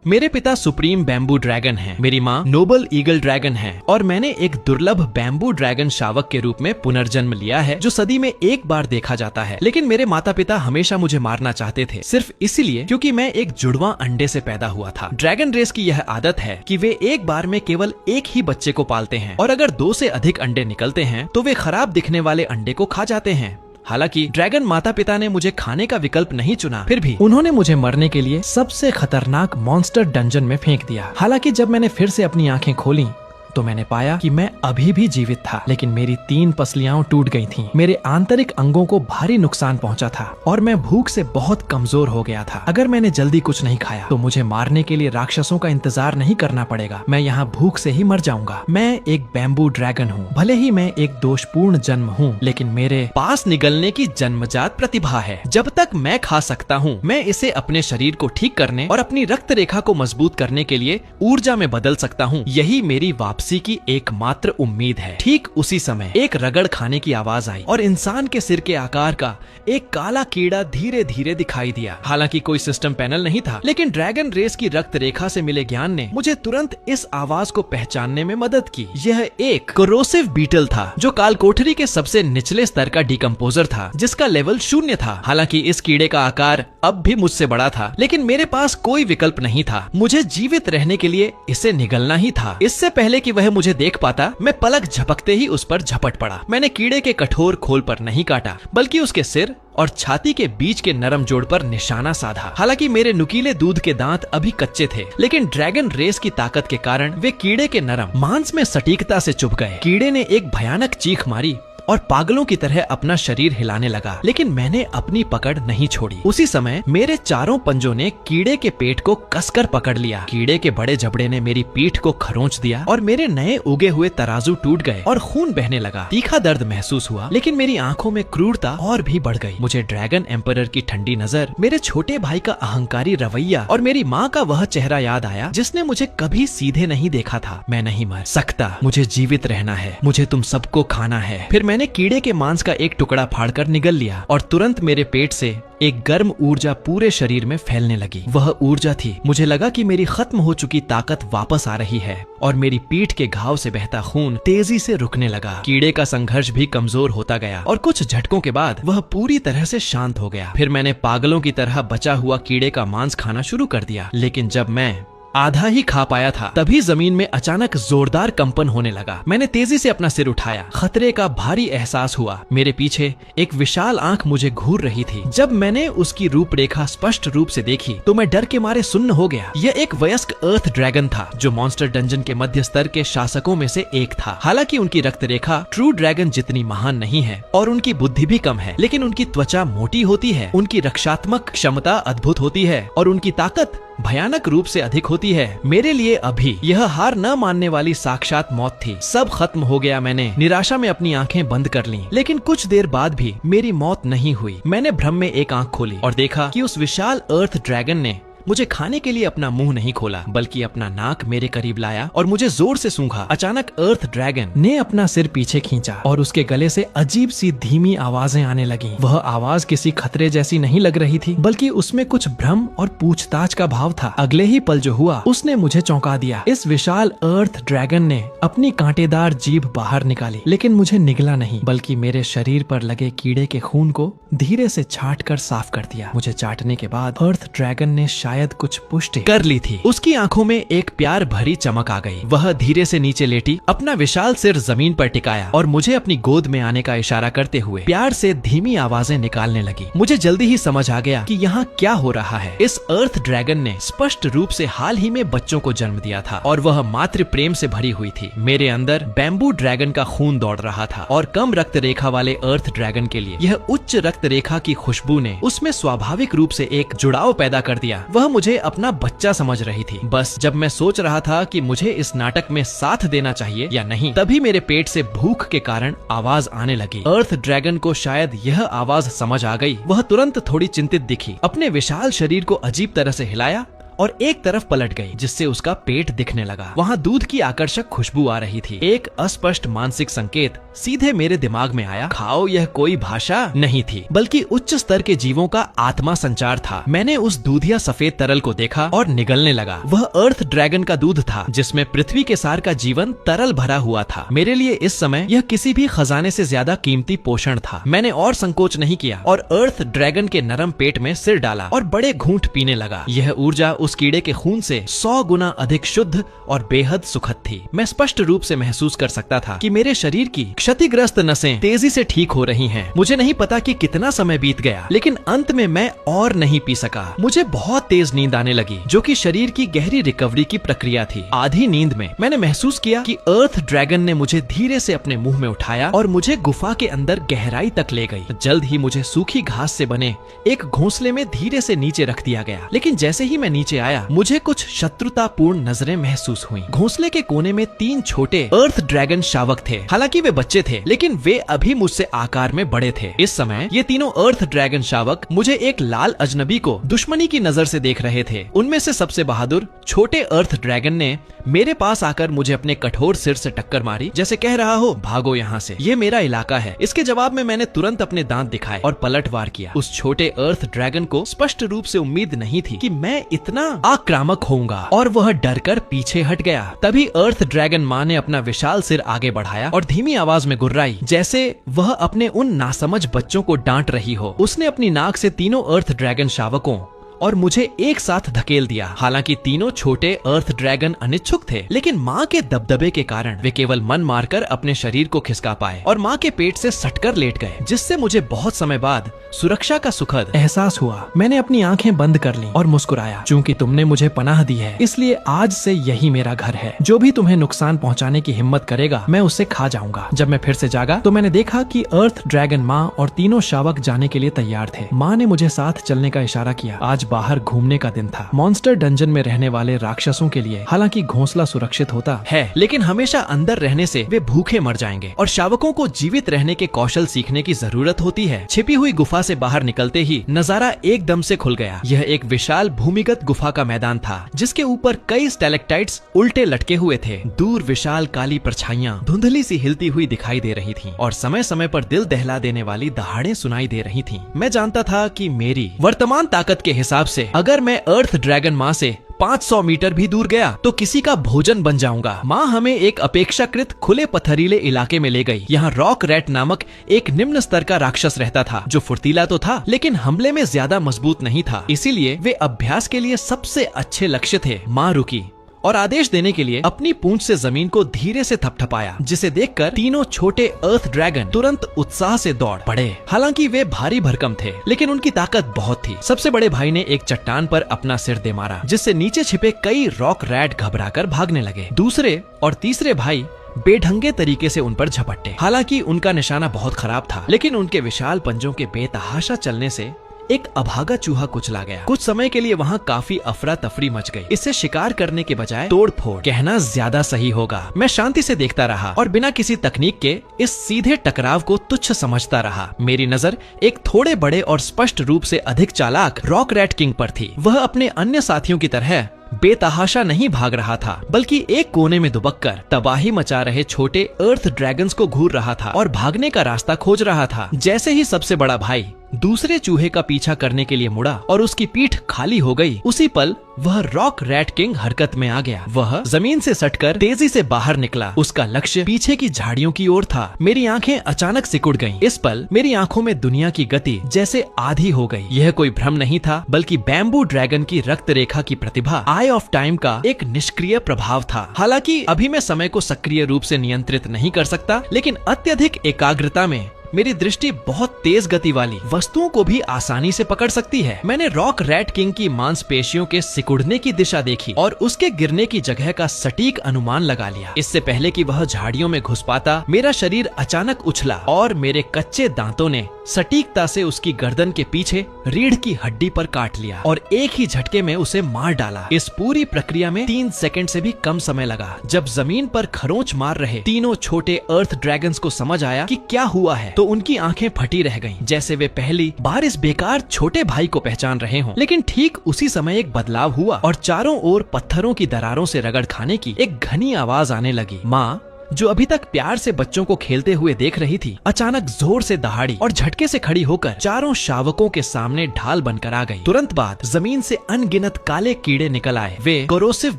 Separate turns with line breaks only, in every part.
मेरे पिता supreme bamboo dragon हैं, मेरी माँ नोबल ईगल ड्रैगन है और मैंने एक दुर्लभ बैम्बू ड्रैगन शावक के रूप में पुनर्जन्म लिया है जो सदी में एक बार देखा जाता है। लेकिन मेरे माता पिता हमेशा मुझे मारना चाहते थे, सिर्फ इसीलिए क्योंकि मैं एक जुड़वा अंडे से पैदा हुआ था। ड्रैगन रेस की यह आदत है कि वे एक बार में केवल एक ही बच्चे को पालते हैं और अगर 2 से अधिक अंडे निकलते हैं तो वे खराब दिखने वाले अंडे को खा जाते हैं। हालांकि ड्रैगन माता पिता ने मुझे खाने का विकल्प नहीं चुना, फिर भी उन्होंने मुझे मरने के लिए सबसे खतरनाक मॉन्स्टर डंजन में फेंक दिया। हालांकि जब मैंने फिर से अपनी आंखें खोली तो मैंने पाया कि मैं अभी भी जीवित था, लेकिन मेरी 3 पसलियां टूट गई थीं। मेरे आंतरिक अंगों को भारी नुकसान पहुंचा था और मैं भूख से बहुत कमजोर हो गया था। अगर मैंने जल्दी कुछ नहीं खाया तो मुझे मारने के लिए राक्षसों का इंतजार नहीं करना पड़ेगा, मैं यहाँ भूख से ही मर जाऊंगा। मैं एक बैम्बू ड्रैगन हूँ, भले ही मैं एक दोषपूर्ण जन्म हूँ, लेकिन मेरे पास निगलने की जन्मजात प्रतिभा है। जब तक मैं खा सकता हूँ मैं इसे अपने शरीर को ठीक करने और अपनी रक्त रेखा को मजबूत करने के लिए ऊर्जा में बदल सकता हूँ। यही मेरी वापसी की एकमात्र उम्मीद है। ठीक उसी समय एक रगड़ खाने की आवाज आई और इंसान के सिर के आकार का एक काला कीड़ा धीरे धीरे दिखाई दिया। हालांकि कोई सिस्टम पैनल नहीं था, लेकिन ड्रैगन रेस की रक्त रेखा से मिले ज्ञान ने मुझे तुरंत इस आवाज को पहचानने में मदद की। यह एक कोरोसिव बीटल था जो काल कोठरी के सबसे निचले स्तर का डिकम्पोजर था, जिसका लेवल 0 था। हालांकि इस कीड़े का आकार अब भी मुझसे बड़ा था, लेकिन मेरे पास कोई विकल्प नहीं था। मुझे जीवित रहने के लिए इसे निगलना ही था। इससे पहले कि वह मुझे देख पाता, मैं पलक झपकते ही उस पर झपट पड़ा। मैंने कीड़े के कठोर खोल पर नहीं काटा, बल्कि उसके सिर और छाती के बीच के नरम जोड़ पर निशाना साधा। हालांकि मेरे नुकीले दूध के दांत अभी कच्चे थे, लेकिन ड्रैगन रेस की ताकत के कारण वे कीड़े के नरम मांस में सटीकता से चुभ गए। कीड़े ने एक भयानक चीख मारी और पागलों की तरह अपना शरीर हिलाने लगा, लेकिन मैंने अपनी पकड़ नहीं छोड़ी। उसी समय मेरे चारों पंजों ने कीड़े के पेट को कसकर पकड़ लिया। कीड़े के बड़े जबड़े ने मेरी पीठ को खरोंच दिया और मेरे नए उगे हुए तराजू टूट गए और खून बहने लगा। तीखा दर्द महसूस हुआ, लेकिन मेरी आंखों में क्रूरता और भी बढ़ गई। मुझे ड्रैगन एम्परर की ठंडी नजर, मेरे छोटे भाई का अहंकारी रवैया और मेरी माँ का वह चेहरा याद आया जिसने मुझे कभी सीधे नहीं देखा था। मैं नहीं मर सकता, मुझे जीवित रहना है, मुझे तुम सबको खाना है। फिर मैंने कीड़े के मांस का एक टुकड़ा फाड़कर निगल लिया और तुरंत मेरे पेट से एक गर्म ऊर्जा पूरे शरीर में फैलने लगी। वह ऊर्जा थी, मुझे लगा कि मेरी खत्म हो चुकी ताकत वापस आ रही है और मेरी पीठ के घाव से बहता खून तेजी से रुकने लगा। कीड़े का संघर्ष भी कमजोर होता गया और कुछ झटकों के बाद वह पूरी तरह से शांत हो गया। फिर मैंने पागलों की तरह बचा हुआ कीड़े का मांस खाना शुरू कर दिया, लेकिन जब मैं आधा ही खा पाया था तभी जमीन में अचानक जोरदार कंपन होने लगा। मैंने तेजी से अपना सिर उठाया, खतरे का भारी एहसास हुआ। मेरे पीछे एक विशाल आंख मुझे घूर रही थी। जब मैंने उसकी रूपरेखा स्पष्ट रूप से देखी तो मैं डर के मारे सुन्न हो गया। यह एक वयस्क अर्थ ड्रैगन था जो मॉन्स्टर डंजन के मध्य स्तर के शासकों में से एक था। हालांकि उनकी रक्त रेखा ट्रू ड्रैगन जितनी महान नहीं है और उनकी बुद्धि भी कम है, लेकिन उनकी त्वचा मोटी होती है, उनकी रक्षात्मक क्षमता अद्भुत होती है और उनकी ताकत भयानक रूप से अधिक होती है। मेरे लिए अभी यह हार न मानने वाली साक्षात मौत थी। सब खत्म हो गया। मैंने निराशा में अपनी आंखें बंद कर लीं, लेकिन कुछ देर बाद भी मेरी मौत नहीं हुई। मैंने भ्रम में एक आंख खोली और देखा कि उस विशाल अर्थ ड्रैगन ने मुझे खाने के लिए अपना मुंह नहीं खोला, बल्कि अपना नाक मेरे करीब लाया और मुझे जोर से सूंघा। अचानक अर्थ ड्रैगन ने अपना सिर पीछे खींचा और उसके गले से अजीब सी धीमी आवाजें आने लगीं। वह आवाज किसी खतरे जैसी नहीं लग रही थी, बल्कि उसमें कुछ भ्रम और पूछताछ का भाव था। अगले ही पल जो हुआ उसने मुझे चौंका दिया। इस विशाल अर्थ ड्रैगन ने अपनी कांटेदार जीभ बाहर निकाली, लेकिन मुझे निगला नहीं, बल्कि मेरे शरीर पर लगे कीड़े के खून को धीरे से छाट कर साफ कर दिया। मुझे चाटने के बाद अर्थ ड्रैगन ने शायद कुछ पुष्टि कर ली थी। उसकी आंखों में एक प्यार भरी चमक आ गई। वह धीरे से नीचे लेटी, अपना विशाल सिर जमीन पर टिकाया और मुझे अपनी गोद में आने का इशारा करते हुए प्यार से धीमी आवाजें निकालने लगी। मुझे जल्दी ही समझ आ गया कि यहाँ क्या हो रहा है। इस अर्थ ड्रैगन ने स्पष्ट रूप से हाल ही में बच्चों को जन्म दिया था और वह मातृ प्रेम से भरी हुई थी। मेरे अंदर बैम्बू ड्रैगन का खून दौड़ रहा था और कम रक्त रेखा वाले अर्थ ड्रैगन के लिए यह उच्च रक्त रेखा की खुशबू ने उसमें स्वाभाविक रूप से एक जुड़ाव पैदा कर दिया। वह मुझे अपना बच्चा समझ रही थी। बस जब मैं सोच रहा था कि मुझे इस नाटक में साथ देना चाहिए या नहीं, तभी मेरे पेट से भूख के कारण आवाज आने लगी। अर्थ ड्रैगन को शायद यह आवाज समझ आ गई। वह तुरंत थोड़ी चिंतित दिखी, अपने विशाल शरीर को अजीब तरह से हिलाया और एक तरफ पलट गई, जिससे उसका पेट दिखने लगा। वहाँ दूध की आकर्षक खुशबू आ रही थी। एक अस्पष्ट मानसिक संकेत सीधे मेरे दिमाग में आया, खाओ। यह कोई भाषा नहीं थी, बल्कि उच्च स्तर के जीवों का आत्मा संचार था। मैंने उस दूधिया सफेद तरल को देखा और निगलने लगा। वह अर्थ ड्रैगन का दूध था, जिसमें पृथ्वी के सार का जीवन तरल भरा हुआ था। मेरे लिए इस समय यह किसी भी खजाने से ज्यादा कीमती पोषण था। मैंने और संकोच नहीं किया और अर्थ ड्रैगन के नरम पेट में सिर डाला और बड़े घूंट पीने लगा। यह ऊर्जा उस कीड़े के खून से 100 गुना अधिक शुद्ध और बेहद सुखद थी। मैं स्पष्ट रूप से महसूस कर सकता था कि मेरे शरीर की क्षतिग्रस्त नसें तेजी से ठीक हो रही हैं। मुझे नहीं पता कि कितना समय बीत गया, लेकिन अंत में मैं और नहीं पी सका। मुझे बहुत तेज नींद आने लगी, जो कि शरीर की गहरी रिकवरी की प्रक्रिया थी। आधी नींद में मैंने महसूस किया कि अर्थ ड्रैगन ने मुझे धीरे से अपने मुंह में उठाया और मुझे गुफा के अंदर गहराई तक ले गई। जल्द ही मुझे सूखी घास से बने एक घोंसले में धीरे से नीचे रख दिया गया। लेकिन जैसे ही मैं नीचे आया, मुझे कुछ शत्रुतापूर्ण नजरें महसूस हुई। घोंसले के कोने में 3 छोटे अर्थ ड्रैगन शावक थे। हालांकि वे बच्चे थे, लेकिन वे अभी मुझसे आकार में बड़े थे। इस समय ये तीनों अर्थ ड्रैगन शावक मुझे एक लाल अजनबी को दुश्मनी की नजर से देख रहे थे। उनमें से सबसे बहादुर छोटे अर्थ ड्रैगन ने मेरे पास आकर मुझे अपने कठोर सिर से टक्कर मारी, जैसे कह रहा हो, भागो यहाँ से, ये मेरा इलाका है। इसके जवाब में मैंने तुरंत अपने दांत दिखाए और पलटवार किया। उस छोटे अर्थ ड्रैगन को स्पष्ट रूप से उम्मीद नहीं थी कि मैं इतना आक्रामक होऊंगा, और वह डरकर पीछे हट गया। तभी अर्थ ड्रैगन माँ ने अपना विशाल सिर आगे बढ़ाया और धीमी आवाज में गुर्राई, जैसे वह अपने उन नासमझ बच्चों को डांट रही हो। उसने अपनी नाक से तीनों अर्थ ड्रैगन शावकों और मुझे एक साथ धकेल दिया। हालांकि तीनों छोटे अर्थ ड्रैगन अनिच्छुक थे, लेकिन माँ के दबदबे के कारण वे केवल मन मारकर अपने शरीर को खिसका पाए और माँ के पेट से सटकर लेट गए, जिससे मुझे बहुत समय बाद सुरक्षा का सुखद एहसास हुआ। मैंने अपनी आंखें बंद कर लीं और मुस्कुराया। चूंकि तुमने मुझे पनाह दी है, इसलिए आज से यही मेरा घर है। जो भी तुम्हें नुकसान पहुँचाने की हिम्मत करेगा, मैं उसे खा जाऊंगा। जब मैं फिर से जागा तो मैंने देखा कि अर्थ ड्रैगन माँ और तीनों शावक जाने के लिए तैयार थे। माँ ने मुझे साथ चलने का इशारा किया। आज बाहर घूमने का दिन था। मॉन्स्टर डंजन में रहने वाले राक्षसों के लिए हालांकि घोंसला सुरक्षित होता है, लेकिन हमेशा अंदर रहने से वे भूखे मर जाएंगे और शावकों को जीवित रहने के कौशल सीखने की जरूरत होती है। छिपी हुई गुफा से बाहर निकलते ही नजारा एकदम से खुल गया। यह एक विशाल भूमिगत गुफा का मैदान था, जिसके ऊपर कई स्टैलेक्टाइट्स उल्टे लटके हुए थे। दूर विशाल काली परछाइयां धुंधली सी हिलती हुई दिखाई दे रही थीं और समय समय पर दिल दहला देने वाली दहाड़ें सुनाई दे रही थीं। मैं जानता था कि मेरी वर्तमान ताकत के हिसाब से अगर मैं अर्थ ड्रैगन माँ से 500 मीटर भी दूर गया तो किसी का भोजन बन जाऊंगा। माँ हमें एक अपेक्षाकृत खुले पथरीले इलाके में ले गई। यहाँ रॉक रैट नामक एक निम्न स्तर का राक्षस रहता था, जो फुर्तीला तो था, लेकिन हमले में ज्यादा मजबूत नहीं था। इसीलिए वे अभ्यास के लिए सबसे अच्छे लक्ष्य थे। माँ रुकी और आदेश देने के लिए अपनी पूंछ से जमीन को धीरे से थपथपाया, जिसे देखकर तीनों छोटे अर्थ ड्रैगन तुरंत उत्साह से दौड़ पड़े। हालांकि वे भारी भरकम थे, लेकिन उनकी ताकत बहुत थी। सबसे बड़े भाई ने एक चट्टान पर अपना सिर दे मारा, जिससे नीचे छिपे कई रॉक रैट घबराकर भागने लगे। दूसरे और तीसरे भाई बेढंगे तरीके से उन पर झपटे। हालांकि उनका निशाना बहुत खराब था, लेकिन उनके विशाल पंजों के बेतहाशा चलने से एक अभागा चूहा कुचला गया। कुछ समय के लिए वहाँ काफी अफरा तफरी मच गई। इसे शिकार करने के बजाय तोड़फोड़ कहना ज्यादा सही होगा। मैं शांति से देखता रहा और बिना किसी तकनीक के इस सीधे टकराव को तुच्छ समझता रहा। मेरी नजर एक थोड़े बड़े और स्पष्ट रूप से अधिक चालाक रॉक रैट किंग पर थी। वह अपने अन्य साथियों की तरह बेतहाशा नहीं भाग रहा था, बल्कि एक कोने में दुबककर तबाही मचा रहे छोटे अर्थ ड्रैगन्स को घूर रहा था और भागने का रास्ता खोज रहा था। जैसे ही सबसे बड़ा भाई दूसरे चूहे का पीछा करने के लिए मुड़ा और उसकी पीठ खाली हो गई, उसी पल वह रॉक रैट किंग हरकत में आ गया। वह जमीन से सटकर तेजी से बाहर निकला। उसका लक्ष्य पीछे की झाड़ियों की ओर था। मेरी आंखें अचानक सिकुड़ गईं। इस पल मेरी आंखों में दुनिया की गति जैसे आधी हो गई। यह कोई भ्रम नहीं था, बल्कि बैम्बू ड्रैगन की रक्त रेखा की प्रतिभा, आई ऑफ टाइम का एक निष्क्रिय प्रभाव था। हालांकि अभी मैं समय को सक्रिय रूप से नियंत्रित नहीं कर सकता, लेकिन अत्यधिक एकाग्रता में मेरी दृष्टि बहुत तेज गति वाली वस्तुओं को भी आसानी से पकड़ सकती है। मैंने रॉक रैट किंग की मांसपेशियों के सिकुड़ने की दिशा देखी और उसके गिरने की जगह का सटीक अनुमान लगा लिया। इससे पहले कि वह झाड़ियों में घुस पाता, मेरा शरीर अचानक उछला और मेरे कच्चे दांतों ने सटीकता से उसकी गर्दन के पीछे रीढ़ की हड्डी पर काट लिया और एक ही झटके में उसे मार डाला। इस पूरी प्रक्रिया में 3 सेकंड से भी कम समय लगा। जब जमीन पर खरोंच मार रहे तीनों छोटे अर्थ ड्रैगन्स को समझ आया कि क्या हुआ है, तो तो उनकी आंखें फटी रह गईं, जैसे वे पहली बार इस बेकार छोटे भाई को पहचान रहे हों। लेकिन ठीक उसी समय एक बदलाव हुआ और चारों ओर पत्थरों की दरारों से रगड़ खाने की एक घनी आवाज आने लगी। माँ, जो अभी तक प्यार से बच्चों को खेलते हुए देख रही थी, अचानक जोर से दहाड़ी और झटके से खड़ी होकर चारों शावकों के सामने ढाल बनकर आ गई। तुरंत बाद जमीन से अनगिनत काले कीड़े निकल आए। वे कोरोसिव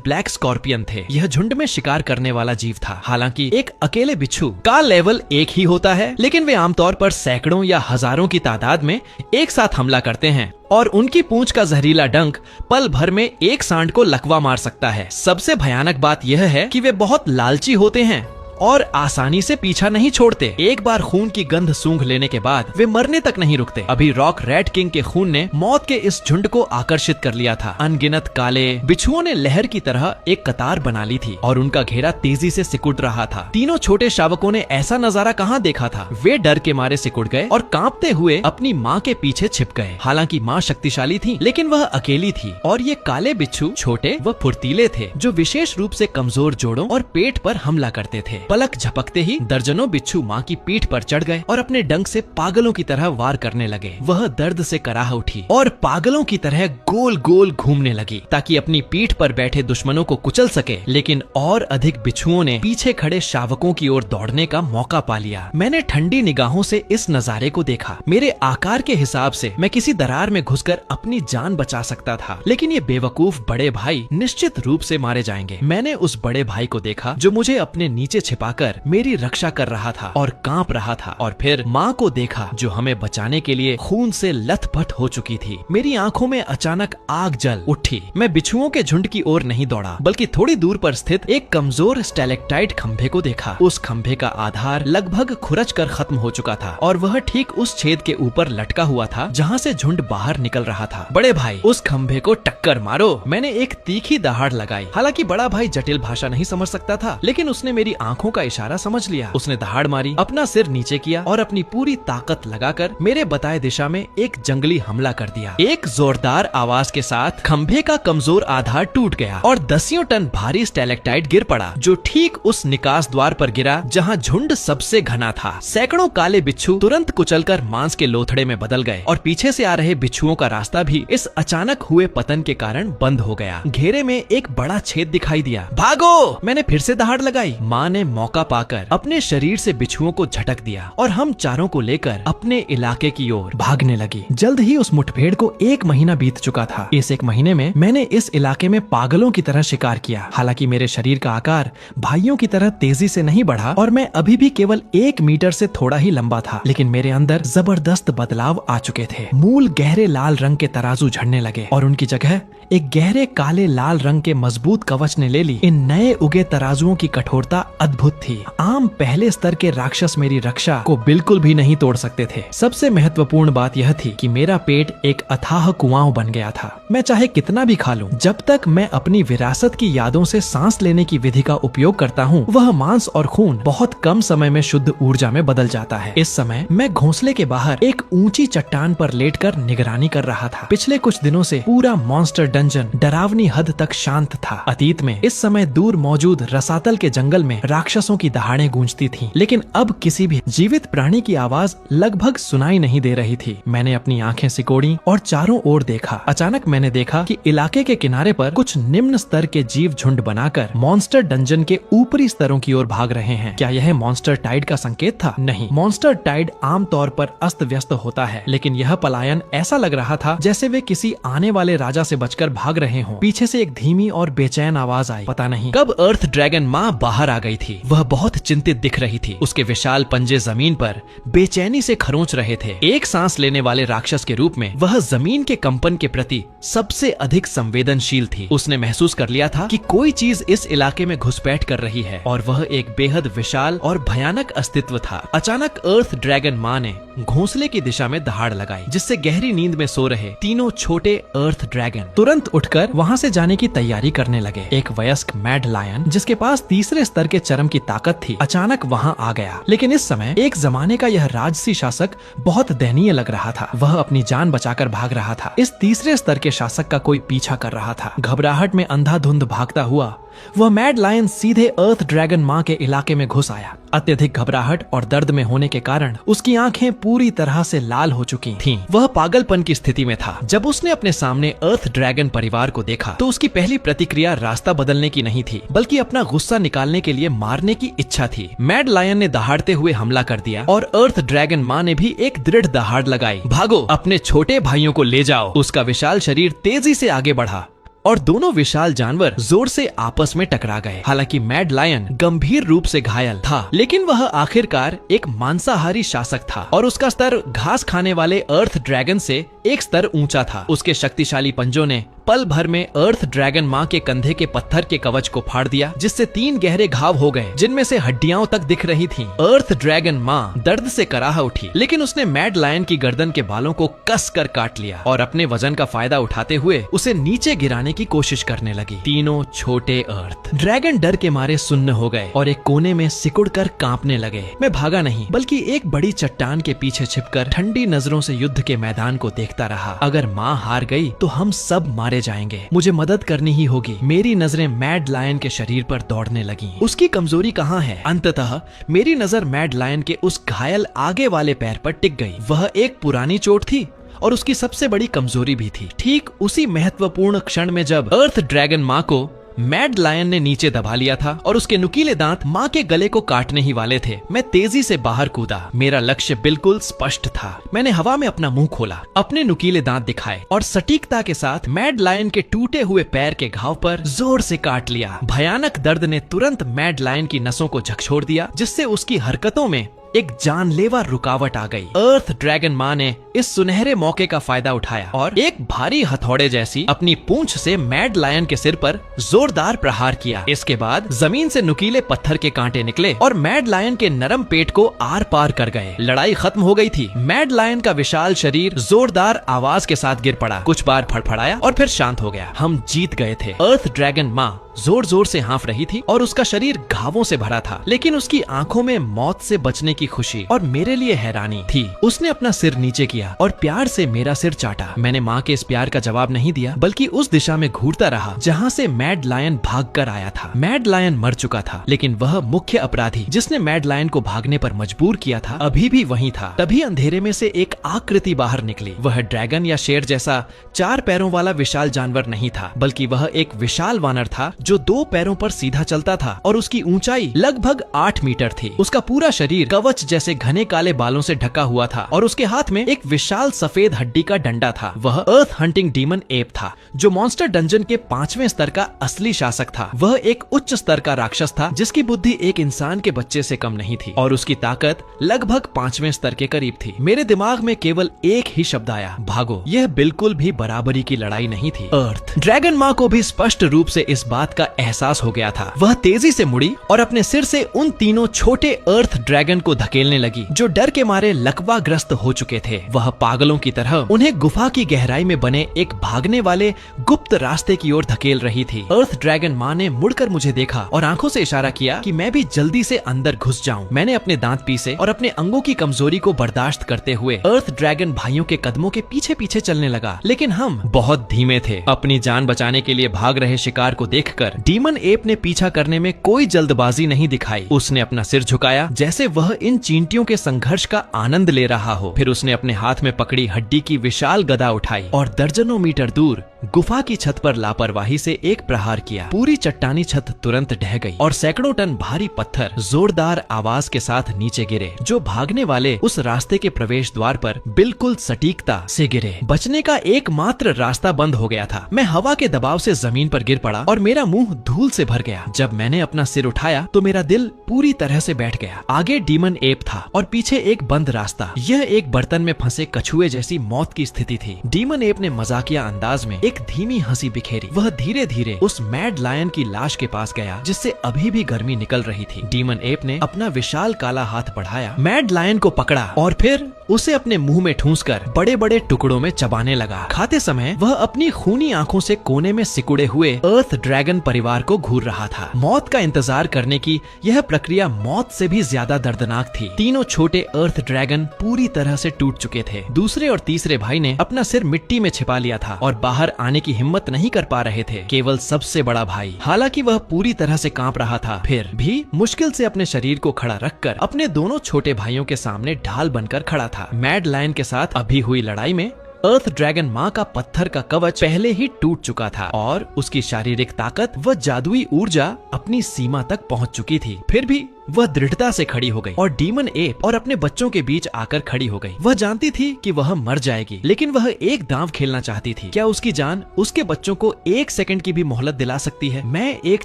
ब्लैक स्कॉर्पियन थे। यह झुंड में शिकार करने वाला जीव था। हालांकि एक अकेले बिच्छू का लेवल एक ही होता है, लेकिन वे आमतौर पर सैकड़ों या हजारों की तादाद में एक साथ हमला करते हैं और उनकी पूंछ का जहरीला डंक पल भर में एक सांड को लकवा मार सकता है। सबसे भयानक बात यह है कि वे बहुत लालची होते हैं और आसानी से पीछा नहीं छोड़ते। एक बार खून की गंध सूंघ लेने के बाद वे मरने तक नहीं रुकते। अभी रॉक रैट किंग के खून ने मौत के इस झुंड को आकर्षित कर लिया था। अनगिनत काले बिच्छुओं ने लहर की तरह एक कतार बना ली थी और उनका घेरा तेजी से सिकुड़ रहा था। तीनों छोटे शावकों ने ऐसा नजारा कहाँ देखा था। वे डर के मारे सिकुड़ गए और कांपते हुए अपनी माँ के पीछे छिप गए। हालांकि माँ शक्तिशाली थी, लेकिन वह अकेली थी और ये काले बिच्छू छोटे व फुर्तीले थे, जो विशेष रूप से कमजोर जोड़ों और पेट पर हमला करते थे। पलक झपकते ही दर्जनों बिच्छू माँ की पीठ पर चढ़ गए और अपने डंक से पागलों की तरह वार करने लगे। वह दर्द से कराह उठी और पागलों की तरह गोल गोल घूमने लगी ताकि अपनी पीठ पर बैठे दुश्मनों को कुचल सके। लेकिन और अधिक बिच्छुओं ने पीछे खड़े शावकों की ओर दौड़ने का मौका पा लिया। मैंने ठंडी निगाहों से इस नजारे को देखा। मेरे आकार के हिसाब से मैं किसी दरार में घुसकर अपनी जान बचा सकता था, लेकिन ये बेवकूफ बड़े भाई निश्चित रूप से मारे जाएंगे। मैंने उस बड़े भाई को देखा जो मुझे अपने नीचे छिपाकर मेरी रक्षा कर रहा था और कांप रहा था, और फिर माँ को देखा जो हमें बचाने के लिए खून से लथपथ हो चुकी थी। मेरी आंखों में अचानक आग जल उठी। मैं बिच्छुओं के झुंड की ओर नहीं दौड़ा, बल्कि थोड़ी दूर पर स्थित एक कमजोर स्टैलेक्टाइट खंभे को देखा। उस खंभे का आधार लगभग खुरच कर खत्म हो चुका था और वह ठीक उस छेद के ऊपर लटका हुआ था जहाँ से झुंड बाहर निकल रहा था। बड़े भाई, उस खंभे को टक्कर मारो। मैंने एक तीखी दहाड़ लगाई। हालांकि बड़ा भाई जटिल भाषा नहीं समझ सकता था, लेकिन उसने मेरी आंखों का इशारा समझ लिया। उसने दहाड़ मारी, अपना सिर नीचे किया और अपनी पूरी ताकत लगाकर मेरे बताए दिशा में एक जंगली हमला कर दिया। एक जोरदार आवाज के साथ खंभे का कमजोर आधार टूट गया और दसियों टन भारी स्टैलेक्टाइट गिर पड़ा, जो ठीक उस निकास द्वार पर गिरा जहां झुंड सबसे घना था। सैकड़ों काले बिच्छू तुरंत कुचलकर मांस के लोथड़े में बदल गए और पीछे से आ रहे बिच्छुओं का रास्ता भी इस अचानक हुए पतन के कारण बंद हो गया। घेरे में एक बड़ा छेद दिखाई दिया। भागो! मैंने फिर से दहाड़ लगाई। माँ ने मौका पाकर अपने शरीर से बिच्छुओं को झटक दिया और हम चारों को लेकर अपने इलाके की ओर भागने लगी। जल्द ही उस मुठभेड़ को 1 महीना बीत चुका था। इस 1 महीने में मैंने इस इलाके में पागलों की तरह शिकार किया। हालांकि मेरे शरीर का आकार भाइयों की तरह तेजी से नहीं बढ़ा और मैं अभी भी केवल 1 मीटर से थोड़ा ही लंबा था, लेकिन मेरे अंदर जबरदस्त बदलाव आ चुके थे। मूल गहरे लाल रंग के तराजू झड़ने लगे और उनकी जगह एक गहरे काले लाल रंग के मजबूत कवच ने ले ली। इन नए उगे तराजुओं की कठोरता अद्भुत थी। आम पहले स्तर के राक्षस मेरी रक्षा को बिल्कुल भी नहीं तोड़ सकते थे। सबसे महत्वपूर्ण बात यह थी कि मेरा पेट एक अथाह कुआं बन गया था। मैं चाहे कितना भी खा लूं, जब तक मैं अपनी विरासत की यादों से सांस लेने की विधि का उपयोग करता हूँ, वह मांस और खून बहुत कम समय में शुद्ध ऊर्जा में बदल जाता है। इस समय मैं घोंसले के बाहर एक ऊंची चट्टान पर लेटकर निगरानी कर रहा था। पिछले कुछ दिनों से पूरा मॉन्स्टर डंजन डरावनी हद तक शांत था। अतीत में इस समय दूर मौजूद रसातल के जंगल में राक्षसों की दहाड़ें गूंजती थीं, लेकिन अब किसी भी जीवित प्राणी की आवाज लगभग सुनाई नहीं दे रही थी। मैंने अपनी आंखें सिकोड़ी और चारों ओर देखा। अचानक मैंने देखा कि इलाके के किनारे पर कुछ निम्न स्तर के जीव झुंड बनाकर मॉन्स्टर डंजन के ऊपरी स्तरों की ओर भाग रहे हैं। क्या यह मॉन्स्टर टाइड का संकेत था? नहीं, मॉन्स्टर टाइड आमतौर पर अस्त व्यस्त होता है, लेकिन यह पलायन ऐसा लग रहा था जैसे वे किसी आने वाले राजा से बचकर भाग रहे हों। पीछे से एक धीमी और बेचैन आवाज आई। पता नहीं कब अर्थ ड्रैगन माँ बाहर आ गई थी। वह बहुत चिंतित दिख रही थी। उसके विशाल पंजे जमीन पर बेचैनी से खरोंच रहे थे। एक सांस लेने वाले राक्षस के रूप में वह जमीन के कंपन के प्रति सबसे अधिक संवेदनशील थी। उसने महसूस कर लिया था कि कोई चीज इस इलाके में घुसपैठ कर रही है और वह एक बेहद विशाल और भयानक अस्तित्व था। अचानक अर्थ ड्रैगन माँ ने घोंसले की दिशा में दहाड़ लगाई, जिससे गहरी नींद में सो रहे तीनों छोटे अर्थ ड्रैगन तुरंत उठकर वहां से जाने की तैयारी करने लगे। एक वयस्क मैड लायन, जिसके पास तीसरे स्तर के चरम की ताकत थी, अचानक वहां आ गया। लेकिन इस समय एक जमाने का यह राजसी शासक बहुत दयनीय लग रहा था। वह अपनी जान बचाकर भाग रहा था। इस तीसरे स्तर के शासक का कोई पीछा कर रहा था। घबराहट में अंधाधुंध भागता हुआ वह मैड लायन सीधे अर्थ ड्रैगन माँ के इलाके में घुस आया। अत्यधिक घबराहट और दर्द में होने के कारण उसकी आंखें पूरी तरह से लाल हो चुकी थीं। वह पागलपन की स्थिति में था। जब उसने अपने सामने अर्थ ड्रैगन परिवार को देखा तो उसकी पहली प्रतिक्रिया रास्ता बदलने की नहीं थी, बल्कि अपना गुस्सा निकालने के लिए मारने की इच्छा थी। मैड लायन ने दहाड़ते हुए हमला कर दिया और अर्थ ड्रैगन माँ ने भी एक दृढ़ दहाड़ लगाई। भागो, अपने छोटे भाइयों को ले जाओ। उसका विशाल शरीर तेजी से आगे बढ़ा और दोनों विशाल जानवर जोर से आपस में टकरा गए। हालांकि मैड लायन गंभीर रूप से घायल था, लेकिन वह आखिरकार एक मांसाहारी शासक था और उसका स्तर घास खाने वाले अर्थ ड्रैगन से एक स्तर ऊंचा था। उसके शक्तिशाली पंजों ने पल भर में अर्थ ड्रैगन माँ के कंधे के पत्थर के कवच को फाड़ दिया, जिससे 3 गहरे घाव हो गए जिनमें से हड्डियां तक दिख रही थीं। अर्थ ड्रैगन माँ दर्द से कराह उठी, लेकिन उसने मैड लायन की गर्दन के बालों को कस कर काट लिया और अपने वजन का फायदा उठाते हुए उसे नीचे गिराने की कोशिश करने लगी। तीनों छोटे अर्थ ड्रैगन डर के मारे सुन्न हो गए और एक कोने में सिकुड़ कर कांपने लगे। मैं भागा नहीं, बल्कि एक बड़ी चट्टान के पीछे छिपकर ठंडी नजरों से युद्ध के मैदान को देखता रहा। अगर माँ हार गई तो हम सब मारे जाएंगे। मुझे मदद करनी ही होगी। मेरी नजरें मैड लायन के शरीर पर दौड़ने लगीं। उसकी कमजोरी कहाँ है? अंततः मेरी नजर मैड लायन के उस घायल आगे वाले पैर पर टिक गई। वह एक पुरानी चोट थी और उसकी सबसे बड़ी कमजोरी भी थी। ठीक उसी महत्वपूर्ण क्षण में जब अर्थ ड्रैगन माँ को मैड लायन ने नीचे दबा लिया था और उसके नुकीले दांत माँ के गले को काटने ही वाले थे, मैं तेजी से बाहर कूदा। मेरा लक्ष्य बिल्कुल स्पष्ट था। मैंने हवा में अपना मुंह खोला, अपने नुकीले दांत दिखाए और सटीकता के साथ मैड लायन के टूटे हुए पैर के घाव पर जोर से काट लिया। भयानक दर्द ने तुरंत मैड लायन की नसों को झकझोर दिया, जिससे उसकी हरकतों में एक जानलेवा रुकावट आ गई। अर्थ ड्रैगन माँ ने इस सुनहरे मौके का फायदा उठाया और एक भारी हथौड़े जैसी अपनी पूंछ से मैड लायन के सिर पर जोरदार प्रहार किया। इसके बाद जमीन से नुकीले पत्थर के कांटे निकले और मैड लायन के नरम पेट को आर पार कर गए। लड़ाई खत्म हो गई थी। मैड लायन का विशाल शरीर जोरदार आवाज के साथ गिर पड़ा, कुछ बार फड़फड़ाया और फिर शांत हो गया। हम जीत गए थे। अर्थ ड्रैगन माँ जोर जोर से हाँफ रही थी और उसका शरीर घावों से भरा था, लेकिन उसकी आंखों में मौत से बचने की खुशी और मेरे लिए हैरानी थी। उसने अपना सिर नीचे किया और प्यार से मेरा सिर चाटा। मैंने माँ के इस प्यार का जवाब नहीं दिया, बल्कि उस दिशा में घूरता रहा जहाँ से मैड लायन भाग कर आया था। मैड लायन मर चुका था, लेकिन वह मुख्य अपराधी जिसने मैड लायन को भागने पर मजबूर किया था अभी भी वहीं था। तभी अंधेरे में से एक आकृति बाहर निकली। वह ड्रैगन या शेर जैसा 4 पैरों वाला विशाल जानवर नहीं था, बल्कि वह एक विशाल वानर था जो 2 पैरों पर सीधा चलता था और उसकी ऊंचाई लगभग 8 मीटर थी। उसका पूरा शरीर कवच जैसे घने काले बालों से ढका हुआ था और उसके हाथ में एक विशाल सफेद हड्डी का डंडा था। वह अर्थ हंटिंग डीमन एप था, जो मॉन्स्टर डंजन के 5वें स्तर का असली शासक था। वह एक उच्च स्तर का राक्षस था जिसकी बुद्धि एक इंसान के बच्चे से कम नहीं थी और उसकी ताकत लगभग 5वें स्तर के करीब थी। मेरे दिमाग में केवल एक ही शब्द आया, भागो। यह बिल्कुल भी बराबरी की लड़ाई नहीं थी। अर्थ ड्रैगन माँ को भी स्पष्ट रूप से इस बात का एहसास हो गया था। वह तेजी से मुड़ी और अपने सिर से उन तीनों छोटे अर्थ ड्रैगन को धकेलने लगी जो डर के मारे लकवाग्रस्त हो चुके थे। वह पागलों की तरह उन्हें गुफा की गहराई में बने एक भागने वाले गुप्त रास्ते की ओर धकेल रही थी। अर्थ ड्रैगन माँ ने मुड़कर मुझे देखा और आंखों से इशारा किया कि मैं भी जल्दी से अंदर घुस जाऊं। मैंने अपने दांत पीसे और अपने अंगों की कमजोरी को बर्दाश्त करते हुए अर्थ ड्रैगन भाइयों के कदमों के पीछे पीछे चलने लगा, लेकिन हम बहुत धीमे थे। अपनी जान बचाने के लिए भाग रहे शिकार को देखकर डीमन एप ने पीछा करने में कोई जल्दबाजी नहीं दिखाई। उसने अपना सिर झुकाया जैसे वह इन चींटियों के संघर्ष का आनंद ले रहा हो। फिर उसने अपने हाथ में पकड़ी हड्डी की विशाल गदा उठाई और दर्जनों मीटर दूर गुफा की छत पर लापरवाही से एक प्रहार किया। पूरी चट्टानी छत तुरंत ढह गई और सैकड़ों टन भारी पत्थर जोरदार आवाज के साथ नीचे गिरे, जो भागने वाले उस रास्ते के प्रवेश द्वार पर बिल्कुल सटीकता से गिरे। बचने का एकमात्र रास्ता बंद हो गया था। मैं हवा के दबाव से जमीन पर गिर पड़ा और मेरा मुंह धूल से भर गया। जब मैंने अपना सिर उठाया तो मेरा दिल पूरी तरह से बैठ गया। आगे डीमन एप था और पीछे एक बंद रास्ता। यह एक बर्तन में फंसे कछुए जैसी मौत की स्थिति थी। डीमन एप ने मजाकिया अंदाज में एक धीमी हंसी बिखेरी। वह धीरे धीरे उस मैड लायन की लाश के पास गया जिससे अभी भी गर्मी निकल रही थी। डीमन एप ने अपना विशाल काला हाथ बढ़ाया, मैड लायन को पकड़ा और फिर उसे अपने मुंह में ठूंसकर बड़े बड़े टुकड़ों में चबाने लगा। खाते समय वह अपनी खूनी आंखों से कोने में सिकुड़े हुए अर्थ ड्रैगन परिवार को घूर रहा था। मौत का इंतजार करने की यह प्रक्रिया मौत से भी ज्यादा दर्दनाक थी। तीनों छोटे अर्थ ड्रैगन पूरी तरह से टूट चुके थे। दूसरे और तीसरे भाई ने अपना सिर मिट्टी में छिपा लिया था और बाहर आने की हिम्मत नहीं कर पा रहे थे। केवल सबसे बड़ा भाई, हालांकि वह पूरी तरह से कांप रहा था, फिर भी मुश्किल से अपने शरीर को खड़ा रखकर अपने दोनों छोटे भाइयों के सामने ढाल बनकर खड़ा था। मैड लायन के साथ अभी हुई लड़ाई में अर्थ ड्रैगन माँ का पत्थर का कवच पहले ही टूट चुका था और उसकी शारीरिक ताकत व जादुई ऊर्जा अपनी सीमा तक पहुंच चुकी थी। फिर भी वह दृढ़ता से खड़ी हो गई और डीमन एप और अपने बच्चों के बीच आकर खड़ी हो गई। वह जानती थी कि वह मर जाएगी, लेकिन वह एक दांव खेलना चाहती थी। क्या उसकी जान उसके बच्चों को 1 सेकंड की भी मोहलत दिला सकती है? मैं एक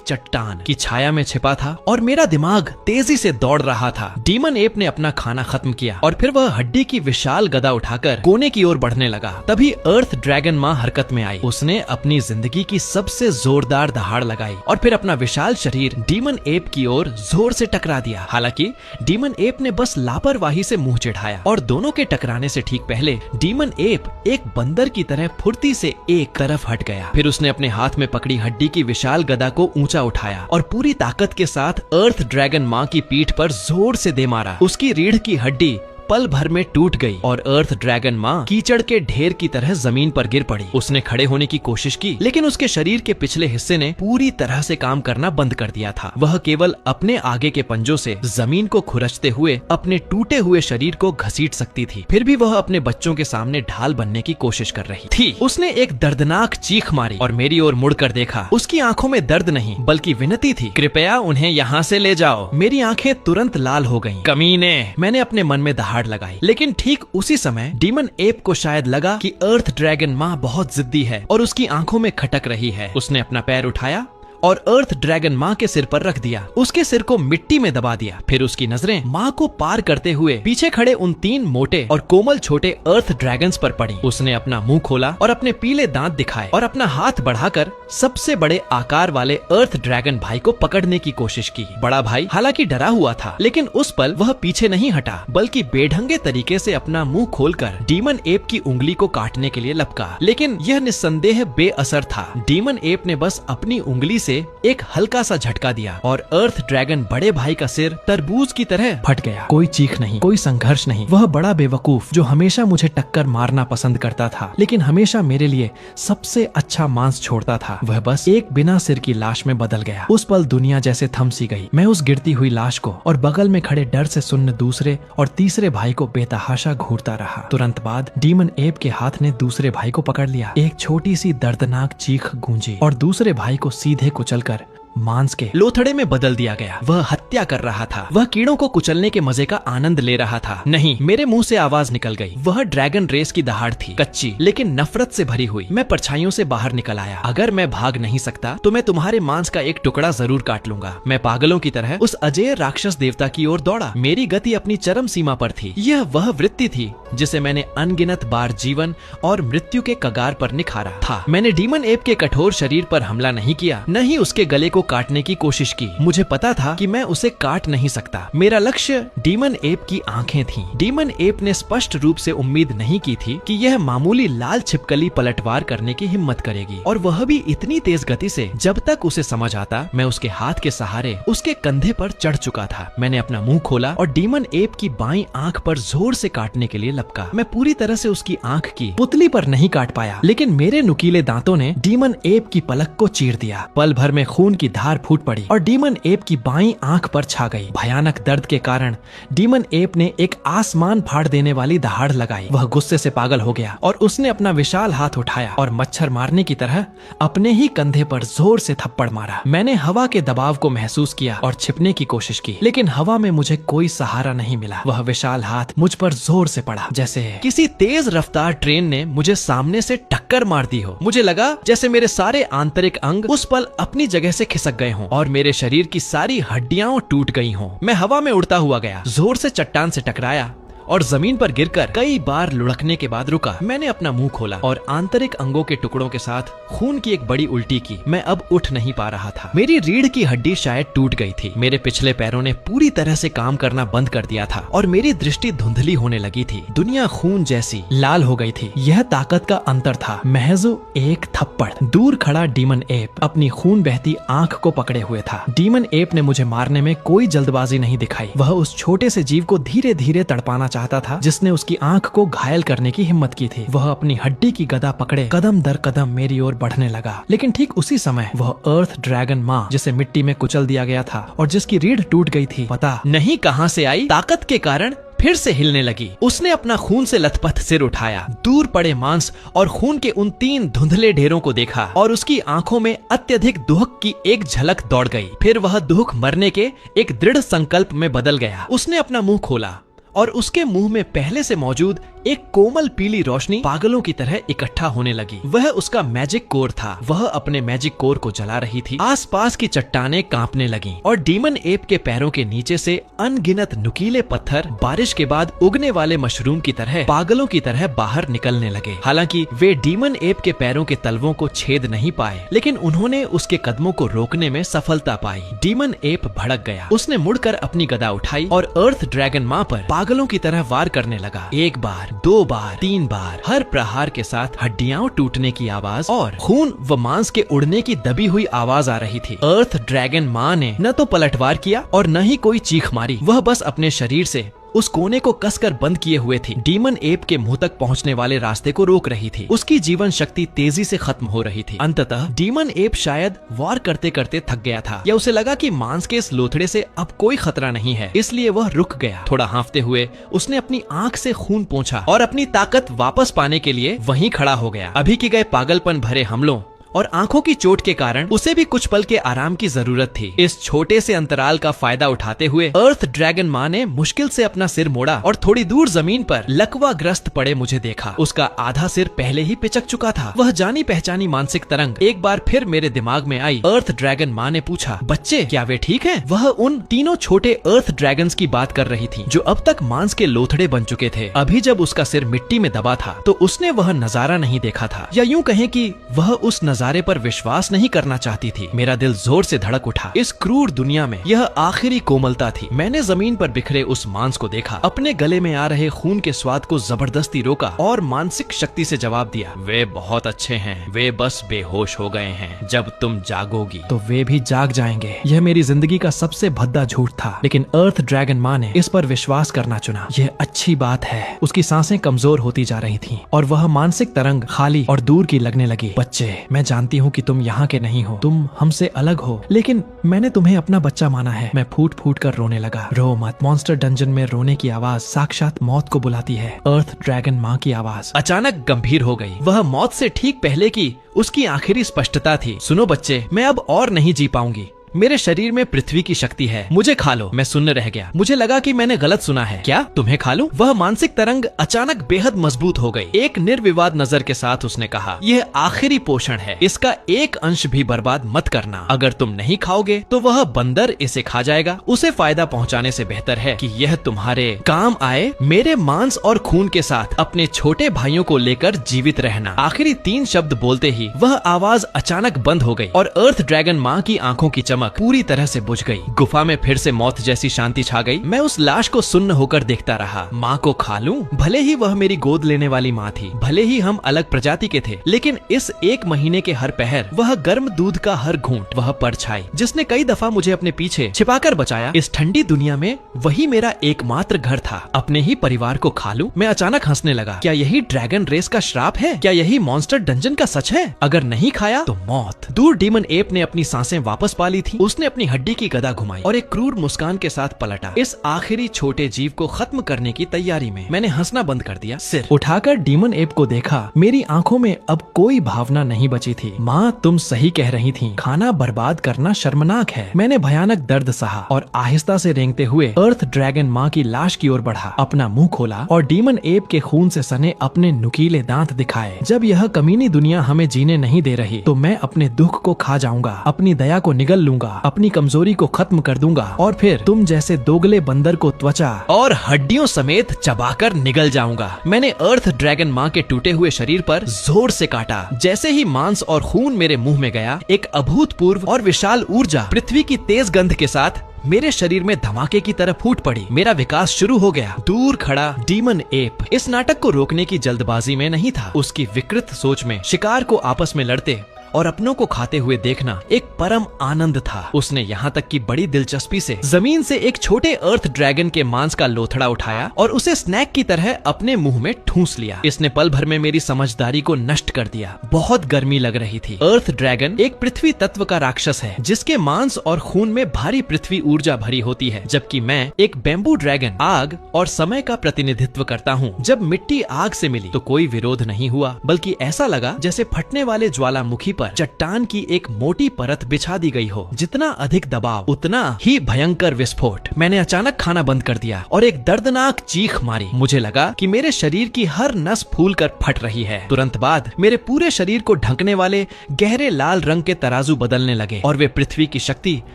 चट्टान की छाया में छिपा था और मेरा दिमाग तेजी से दौड़ रहा था। डीमन एप ने अपना खाना खत्म किया और फिर वह हड्डी की विशाल गदा उठाकर कोने की ओर बढ़ने लगा। तभी अर्थ ड्रैगन माँ हरकत में आई। उसने अपनी जिंदगी की सबसे जोरदार दहाड़ लगाई और फिर अपना विशाल शरीर डीमन एप की ओर जोर से टकरा दिया। हालांकि डीमन एप ने बस लापरवाही से मुंह चिढ़ाया और दोनों के टकराने से ठीक पहले डीमन एप एक बंदर की तरह फुर्ती से एक तरफ हट गया। फिर उसने अपने हाथ में पकड़ी हड्डी की विशाल गदा को ऊंचा उठाया और पूरी ताकत के साथ अर्थ ड्रैगन माँ की पीठ पर जोर से दे मारा। उसकी रीढ़ की हड्डी पल भर में टूट गई और अर्थ ड्रैगन माँ कीचड़ के ढेर की तरह जमीन पर गिर पड़ी। उसने खड़े होने की कोशिश की, लेकिन उसके शरीर के पिछले हिस्से ने पूरी तरह से काम करना बंद कर दिया था। वह केवल अपने आगे के पंजों से जमीन को खुरचते हुए अपने टूटे हुए शरीर को घसीट सकती थी। फिर भी वह अपने बच्चों के सामने ढाल बनने की कोशिश कर रही थी। उसने एक दर्दनाक चीख मारी और मेरी ओर मुड़कर देखा। उसकी आंखों में दर्द नहीं बल्कि विनती थी, कृपया उन्हें यहाँ से ले जाओ। मेरी आंखें तुरंत लाल हो गईं। कमीने, मैंने अपने मन में दहाड़ लगाई। लेकिन ठीक उसी समय डीमन एप को शायद लगा कि अर्थ ड्रैगन माँ बहुत जिद्दी है और उसकी आंखों में खटक रही है। उसने अपना पैर उठाया और अर्थ ड्रैगन माँ के सिर पर रख दिया। उसके सिर को मिट्टी में दबा दिया। फिर उसकी नजरें माँ को पार करते हुए पीछे खड़े उन 3 मोटे और कोमल छोटे अर्थ ड्रैगन्स पर पड़ी। उसने अपना मुंह खोला और अपने पीले दांत दिखाए और अपना हाथ बढ़ाकर सबसे बड़े आकार वाले अर्थ ड्रैगन भाई को पकड़ने की कोशिश की। बड़ा भाई हालांकि डरा हुआ था, लेकिन उस पल वह पीछे नहीं हटा बल्कि बेढंगे तरीके से अपना मुंह खोलकर डीमन एप की उंगली को काटने के लिए लपका। लेकिन यह निस्संदेह बेअसर था। डीमन एप ने बस अपनी उंगली से एक हल्का सा झटका दिया और अर्थ ड्रैगन बड़े भाई का सिर तरबूज की तरह फट गया। कोई चीख नहीं, कोई संघर्ष नहीं। वह बड़ा बेवकूफ जो हमेशा मुझे टक्कर मारना पसंद करता था, लेकिन हमेशा मेरे लिए सबसे अच्छा मांस छोड़ता था, वह बस एक बिना सिर की लाश में बदल गया। उस पल दुनिया जैसे थम सी गई। मैं उस गिरती हुई लाश को और बगल में खड़े डर से सुन्न दूसरे और तीसरे भाई को बेतहाशा घूरता रहा। तुरंत बाद डीमन एप के हाथ ने दूसरे भाई को पकड़ लिया। एक छोटी सी दर्दनाक चीख गूंजी और दूसरे भाई को सीधे कुचलकर मांस के लोथड़े में बदल दिया गया। वह हत्या कर रहा था। वह कीड़ों को कुचलने के मजे का आनंद ले रहा था। नहीं, मेरे मुंह से आवाज निकल गई। वह ड्रैगन रेस की दहाड़ थी, कच्ची लेकिन नफरत से भरी हुई। मैं परछाइयों से बाहर निकल आया। अगर मैं भाग नहीं सकता तो मैं तुम्हारे मांस का एक टुकड़ा जरूर काट लूंगा। मैं पागलों की तरह उस अजय राक्षस देवता की ओर दौड़ा। मेरी गति अपनी चरम सीमा पर थी। यह वह वृत्ति थी जिसे मैंने अनगिनत बार जीवन और मृत्यु के कगार पर निखारा था। मैंने डीमन एप के कठोर शरीर पर हमला नहीं किया, न ही उसके गले को काटने की कोशिश की। मुझे पता था कि मैं उसे काट नहीं सकता। मेरा लक्ष्य डीमन एप की आंखें थीं। डीमन एप ने स्पष्ट रूप से उम्मीद नहीं की थी कि यह मामूली लाल छिपकली पलटवार करने की हिम्मत करेगी, और वह भी इतनी तेज गति से। जब तक उसे समझ आता, मैं उसके हाथ के सहारे उसके कंधे पर चढ़ चुका था। मैंने अपना मुंह खोला और डीमन एप की बाईं आंख पर जोर से काटने के लिए लपका। मैं पूरी तरह से उसकी आंख की पुतली पर नहीं काट पाया, लेकिन मेरे नुकीले दांतों ने डीमन एप की पलक को चीर दिया। पल भर में खून की धार फूट पड़ी और डीमन एप की बाईं आंख पर छा गई। भयानक दर्द के कारण डीमन एप ने एक आसमान फाड़ देने वाली दहाड़ लगाई। वह गुस्से से पागल हो गया और उसने अपना विशाल हाथ उठाया और मच्छर मारने की तरह अपने ही कंधे पर जोर से थप्पड़ मारा। मैंने हवा के दबाव को महसूस किया और छिपने की कोशिश की, लेकिन हवा में मुझे कोई सहारा नहीं मिला। वह विशाल हाथ मुझ पर जोर से पड़ा, जैसे किसी तेज रफ्तार ट्रेन ने मुझे सामने से टक्कर मार दी हो। मुझे लगा जैसे मेरे सारे आंतरिक अंग उस पल अपनी जगह से खिसक गए हों और मेरे शरीर की सारी हड्डियां टूट गई हों। मैं हवा में उड़ता हुआ गया, जोर से चट्टान से टकराया और जमीन पर गिरकर कई बार लुढ़कने के बाद रुका। मैंने अपना मुंह खोला और आंतरिक अंगों के टुकड़ों के साथ खून की एक बड़ी उल्टी की। मैं अब उठ नहीं पा रहा था। मेरी रीढ़ की हड्डी शायद टूट गई थी। मेरे पिछले पैरों ने पूरी तरह से काम करना बंद कर दिया था और मेरी दृष्टि धुंधली होने लगी थी। दुनिया खून जैसी लाल हो गई थी। यह ताकत का अंतर था, महज एक थप्पड़। दूर खड़ा डीमन एप अपनी खून बहती आंख को पकड़े हुए था। डीमन एप ने मुझे मारने में कोई जल्दबाजी नहीं दिखाई। वह उस छोटे से जीव को धीरे धीरे तड़पाना चाहता था जिसने उसकी आंख को घायल करने की हिम्मत की थी। वह अपनी हड्डी की गदा पकड़े कदम दर कदम मेरी ओर बढ़ने लगा। लेकिन ठीक उसी समय वह अर्थ ड्रैगन माँ, जिसे मिट्टी में कुचल दिया गया था और जिसकी रीढ़ टूट गई थी, पता नहीं कहां से आई, ताकत के कारण फिर से हिलने लगी। उसने अपना खून से लथपथ सिर उठाया, दूर पड़े मांस और खून के उन 3 धुंधले ढेरों को देखा और उसकी आंखों में अत्यधिक दुहक की एक झलक दौड़ गई। फिर वह दुहक मरने के एक दृढ़ संकल्प में बदल गया। उसने अपना मुंह खोला और उसके मुंह में पहले से मौजूद एक कोमल पीली रोशनी पागलों की तरह इकट्ठा होने लगी। वह उसका मैजिक कोर था। वह अपने मैजिक कोर को जला रही थी। आसपास की चट्टानें कांपने लगीं और डीमन एप के पैरों के नीचे से अनगिनत नुकीले पत्थर बारिश के बाद उगने वाले मशरूम की तरह पागलों की तरह बाहर निकलने लगे। हालांकि वे डीमन एप के पैरों के तलवों को छेद नहीं पाए, लेकिन उन्होंने उसके कदमों को रोकने में सफलता पाई। डीमन एप भड़क गया। उसने मुड़कर अपनी गदा उठाई और अर्थ ड्रैगन माँ पर पागलों की तरह वार करने लगा। 1 बार, 2 बार, 3 बार। हर प्रहार के साथ हड्डियां टूटने की आवाज और खून व मांस के उड़ने की दबी हुई आवाज आ रही थी। अर्थ ड्रैगन माँ ने न तो पलटवार किया और न ही कोई चीख मारी। वह बस अपने शरीर से उस कोने को कसकर बंद किए हुए थी। डीमन एप के मुंह तक पहुंचने वाले रास्ते को रोक रही थी। उसकी जीवन शक्ति तेजी से खत्म हो रही थी। अंततः डीमन एप शायद वार करते करते थक गया था या उसे लगा कि मांस के इस लोथड़े से अब कोई खतरा नहीं है, इसलिए वह रुक गया। थोड़ा हाँफते हुए उसने अपनी आंख से खून पोंछा और अपनी ताकत वापस पाने के लिए वहीं खड़ा हो गया। अभी के गए पागलपन भरे हमलों और आंखों की चोट के कारण उसे भी कुछ पल के आराम की जरूरत थी। इस छोटे से अंतराल का फायदा उठाते हुए अर्थ ड्रैगन माँ ने मुश्किल से अपना सिर मोड़ा और थोड़ी दूर जमीन पर लकवाग्रस्त पड़े मुझे देखा। उसका आधा सिर पहले ही पिचक चुका था। वह जानी पहचानी मानसिक तरंग एक बार फिर मेरे दिमाग में आई। अर्थ ड्रैगन माँ ने पूछा, बच्चे क्या वे ठीक हैं? वह उन 3 छोटे अर्थ ड्रैगन्स की बात कर रही थी जो अब तक मांस के लोथड़े बन चुके थे। अभी जब उसका सिर मिट्टी में दबा था तो उसने वह नजारा नहीं देखा था, या यूं कहें कि वह उस नजारे पर विश्वास नहीं करना चाहती थी। मेरा दिल जोर से धड़क उठा। इस क्रूर दुनिया में यह आखिरी कोमलता थी। मैंने जमीन पर बिखरे उस मांस को देखा, अपने गले में आ रहे खून के स्वाद को जबरदस्ती रोका और मानसिक शक्ति से जवाब दिया, वे बहुत अच्छे हैं, वे बस बेहोश हो गए हैं। जब तुम जागोगी तो वे भी जाग जाएंगे। यह मेरी जिंदगी का सबसे भद्दा झूठ था, लेकिन अर्थ ड्रैगन माँ ने इस पर विश्वास करना चुना। यह अच्छी बात है। उसकी सांसें कमजोर होती जा रही थीं और वह मानसिक तरंग खाली और दूर की लगने लगी। बच्चे, मैं जानती हूँ कि तुम यहाँ के नहीं हो, तुम हमसे अलग हो, लेकिन मैंने तुम्हें अपना बच्चा माना है। मैं फूट फूट कर रोने लगा। रो मत। मॉन्स्टर डंजन में रोने की आवाज साक्षात मौत को बुलाती है। अर्थ ड्रैगन माँ की आवाज अचानक गंभीर हो गई। वह मौत से ठीक पहले की उसकी आखिरी स्पष्टता थी। सुनो बच्चे, मैं अब और नहीं जी पाऊंगी। मेरे शरीर में पृथ्वी की शक्ति है, मुझे खा लो। मैं सुन्न रह गया। मुझे लगा कि मैंने गलत सुना है। क्या तुम्हें खा लूं? वह मानसिक तरंग अचानक बेहद मजबूत हो गई। एक निर्विवाद नजर के साथ उसने कहा, यह आखिरी पोषण है, इसका एक अंश भी बर्बाद मत करना। अगर तुम नहीं खाओगे तो वह बंदर इसे खा जाएगा। उसे फायदा पहुंचाने से बेहतर है कि यह तुम्हारे काम आए। मेरे मांस और खून के साथ अपने छोटे भाइयों को लेकर जीवित रहना। आखिरी 3 शब्द बोलते ही वह आवाज अचानक बंद हो गई और अर्थ ड्रैगन माँ की आंखों की चमक पूरी तरह से बुझ गई। गुफा में फिर से मौत जैसी शांति छा गई। मैं उस लाश को सुन्न होकर देखता रहा। माँ को खा लूं? भले ही वह मेरी गोद लेने वाली माँ थी, भले ही हम अलग प्रजाति के थे, लेकिन इस 1 महीने के हर पहर, वह गर्म दूध का हर घूंट, वह परछाई जिसने कई दफा मुझे अपने पीछे छिपाकर बचाया, इस ठंडी दुनिया में वही मेरा एकमात्र घर था। अपने ही परिवार को खा लूं? मैं अचानक हंसने लगा। क्या यही ड्रैगन रेस का श्राप है? क्या यही मॉन्स्टर डंजन का सच है? अगर नहीं खाया तो मौत। दूर डीमन एप ने अपनी सांसें वापस पा ली थी। उसने अपनी हड्डी की गदा घुमाई और एक क्रूर मुस्कान के साथ पलटा। इस आखिरी छोटे जीव को खत्म करने की तैयारी में मैंने हंसना बंद कर दिया। सिर उठाकर डीमन एप को देखा। मेरी आंखों में अब कोई भावना नहीं बची थी। माँ, तुम सही कह रही थी, खाना बर्बाद करना शर्मनाक है। मैंने भयानक दर्द सहा और आहिस्ता से रेंगते हुए अर्थ ड्रैगन माँ की लाश की ओर बढ़ा। अपना मुंह खोला और डीमन एप के खून से सने अपने नुकीले दांत दिखाए। जब यह कमीनी दुनिया हमें जीने नहीं दे रही तो मैं अपने दुख को खा जाऊंगा, अपनी दया को निगल लूंगा दूंगा, अपनी कमजोरी को खत्म कर दूंगा और फिर तुम जैसे दोगले बंदर को त्वचा और हड्डियों समेत चबाकर निगल जाऊंगा। मैंने अर्थ ड्रैगन माँ के टूटे हुए शरीर पर जोर से काटा। जैसे ही मांस और खून मेरे मुंह में गया, एक अभूतपूर्व और विशाल ऊर्जा पृथ्वी की तेज गंध के साथ मेरे शरीर में धमाके की तरह फूट पड़ी। मेरा विकास शुरू हो गया। दूर खड़ा डीमन एप इस नाटक को रोकने की जल्दबाजी में नहीं था। उसकी विकृत सोच में शिकार को आपस में लड़ते और अपनों को खाते हुए देखना एक परम आनंद था। उसने यहाँ तक कि बड़ी दिलचस्पी से जमीन से एक छोटे अर्थ ड्रैगन के मांस का लोथड़ा उठाया और उसे स्नैक की तरह अपने मुंह में ठूंस लिया। इसने पल भर में मेरी समझदारी को नष्ट कर दिया। बहुत गर्मी लग रही थी। अर्थ ड्रैगन एक पृथ्वी तत्व का राक्षस है जिसके मांस और खून में भारी पृथ्वी ऊर्जा भरी होती है, जबकि मैं एक बैम्बू ड्रैगन आग और समय का प्रतिनिधित्व करता हूँ। जब मिट्टी आग से मिली तो कोई विरोध नहीं हुआ, बल्कि ऐसा लगा जैसे फटने वाले ज्वालामुखी पर चट्टान की एक मोटी परत बिछा दी गई हो। जितना अधिक दबाव उतना ही भयंकर विस्फोट। मैंने अचानक खाना बंद कर दिया और एक दर्दनाक चीख मारी। मुझे लगा कि मेरे शरीर की हर नस फूल कर फट रही है। तुरंत बाद मेरे पूरे शरीर को ढकने वाले गहरे लाल रंग के तराजू बदलने लगे और वे पृथ्वी की शक्ति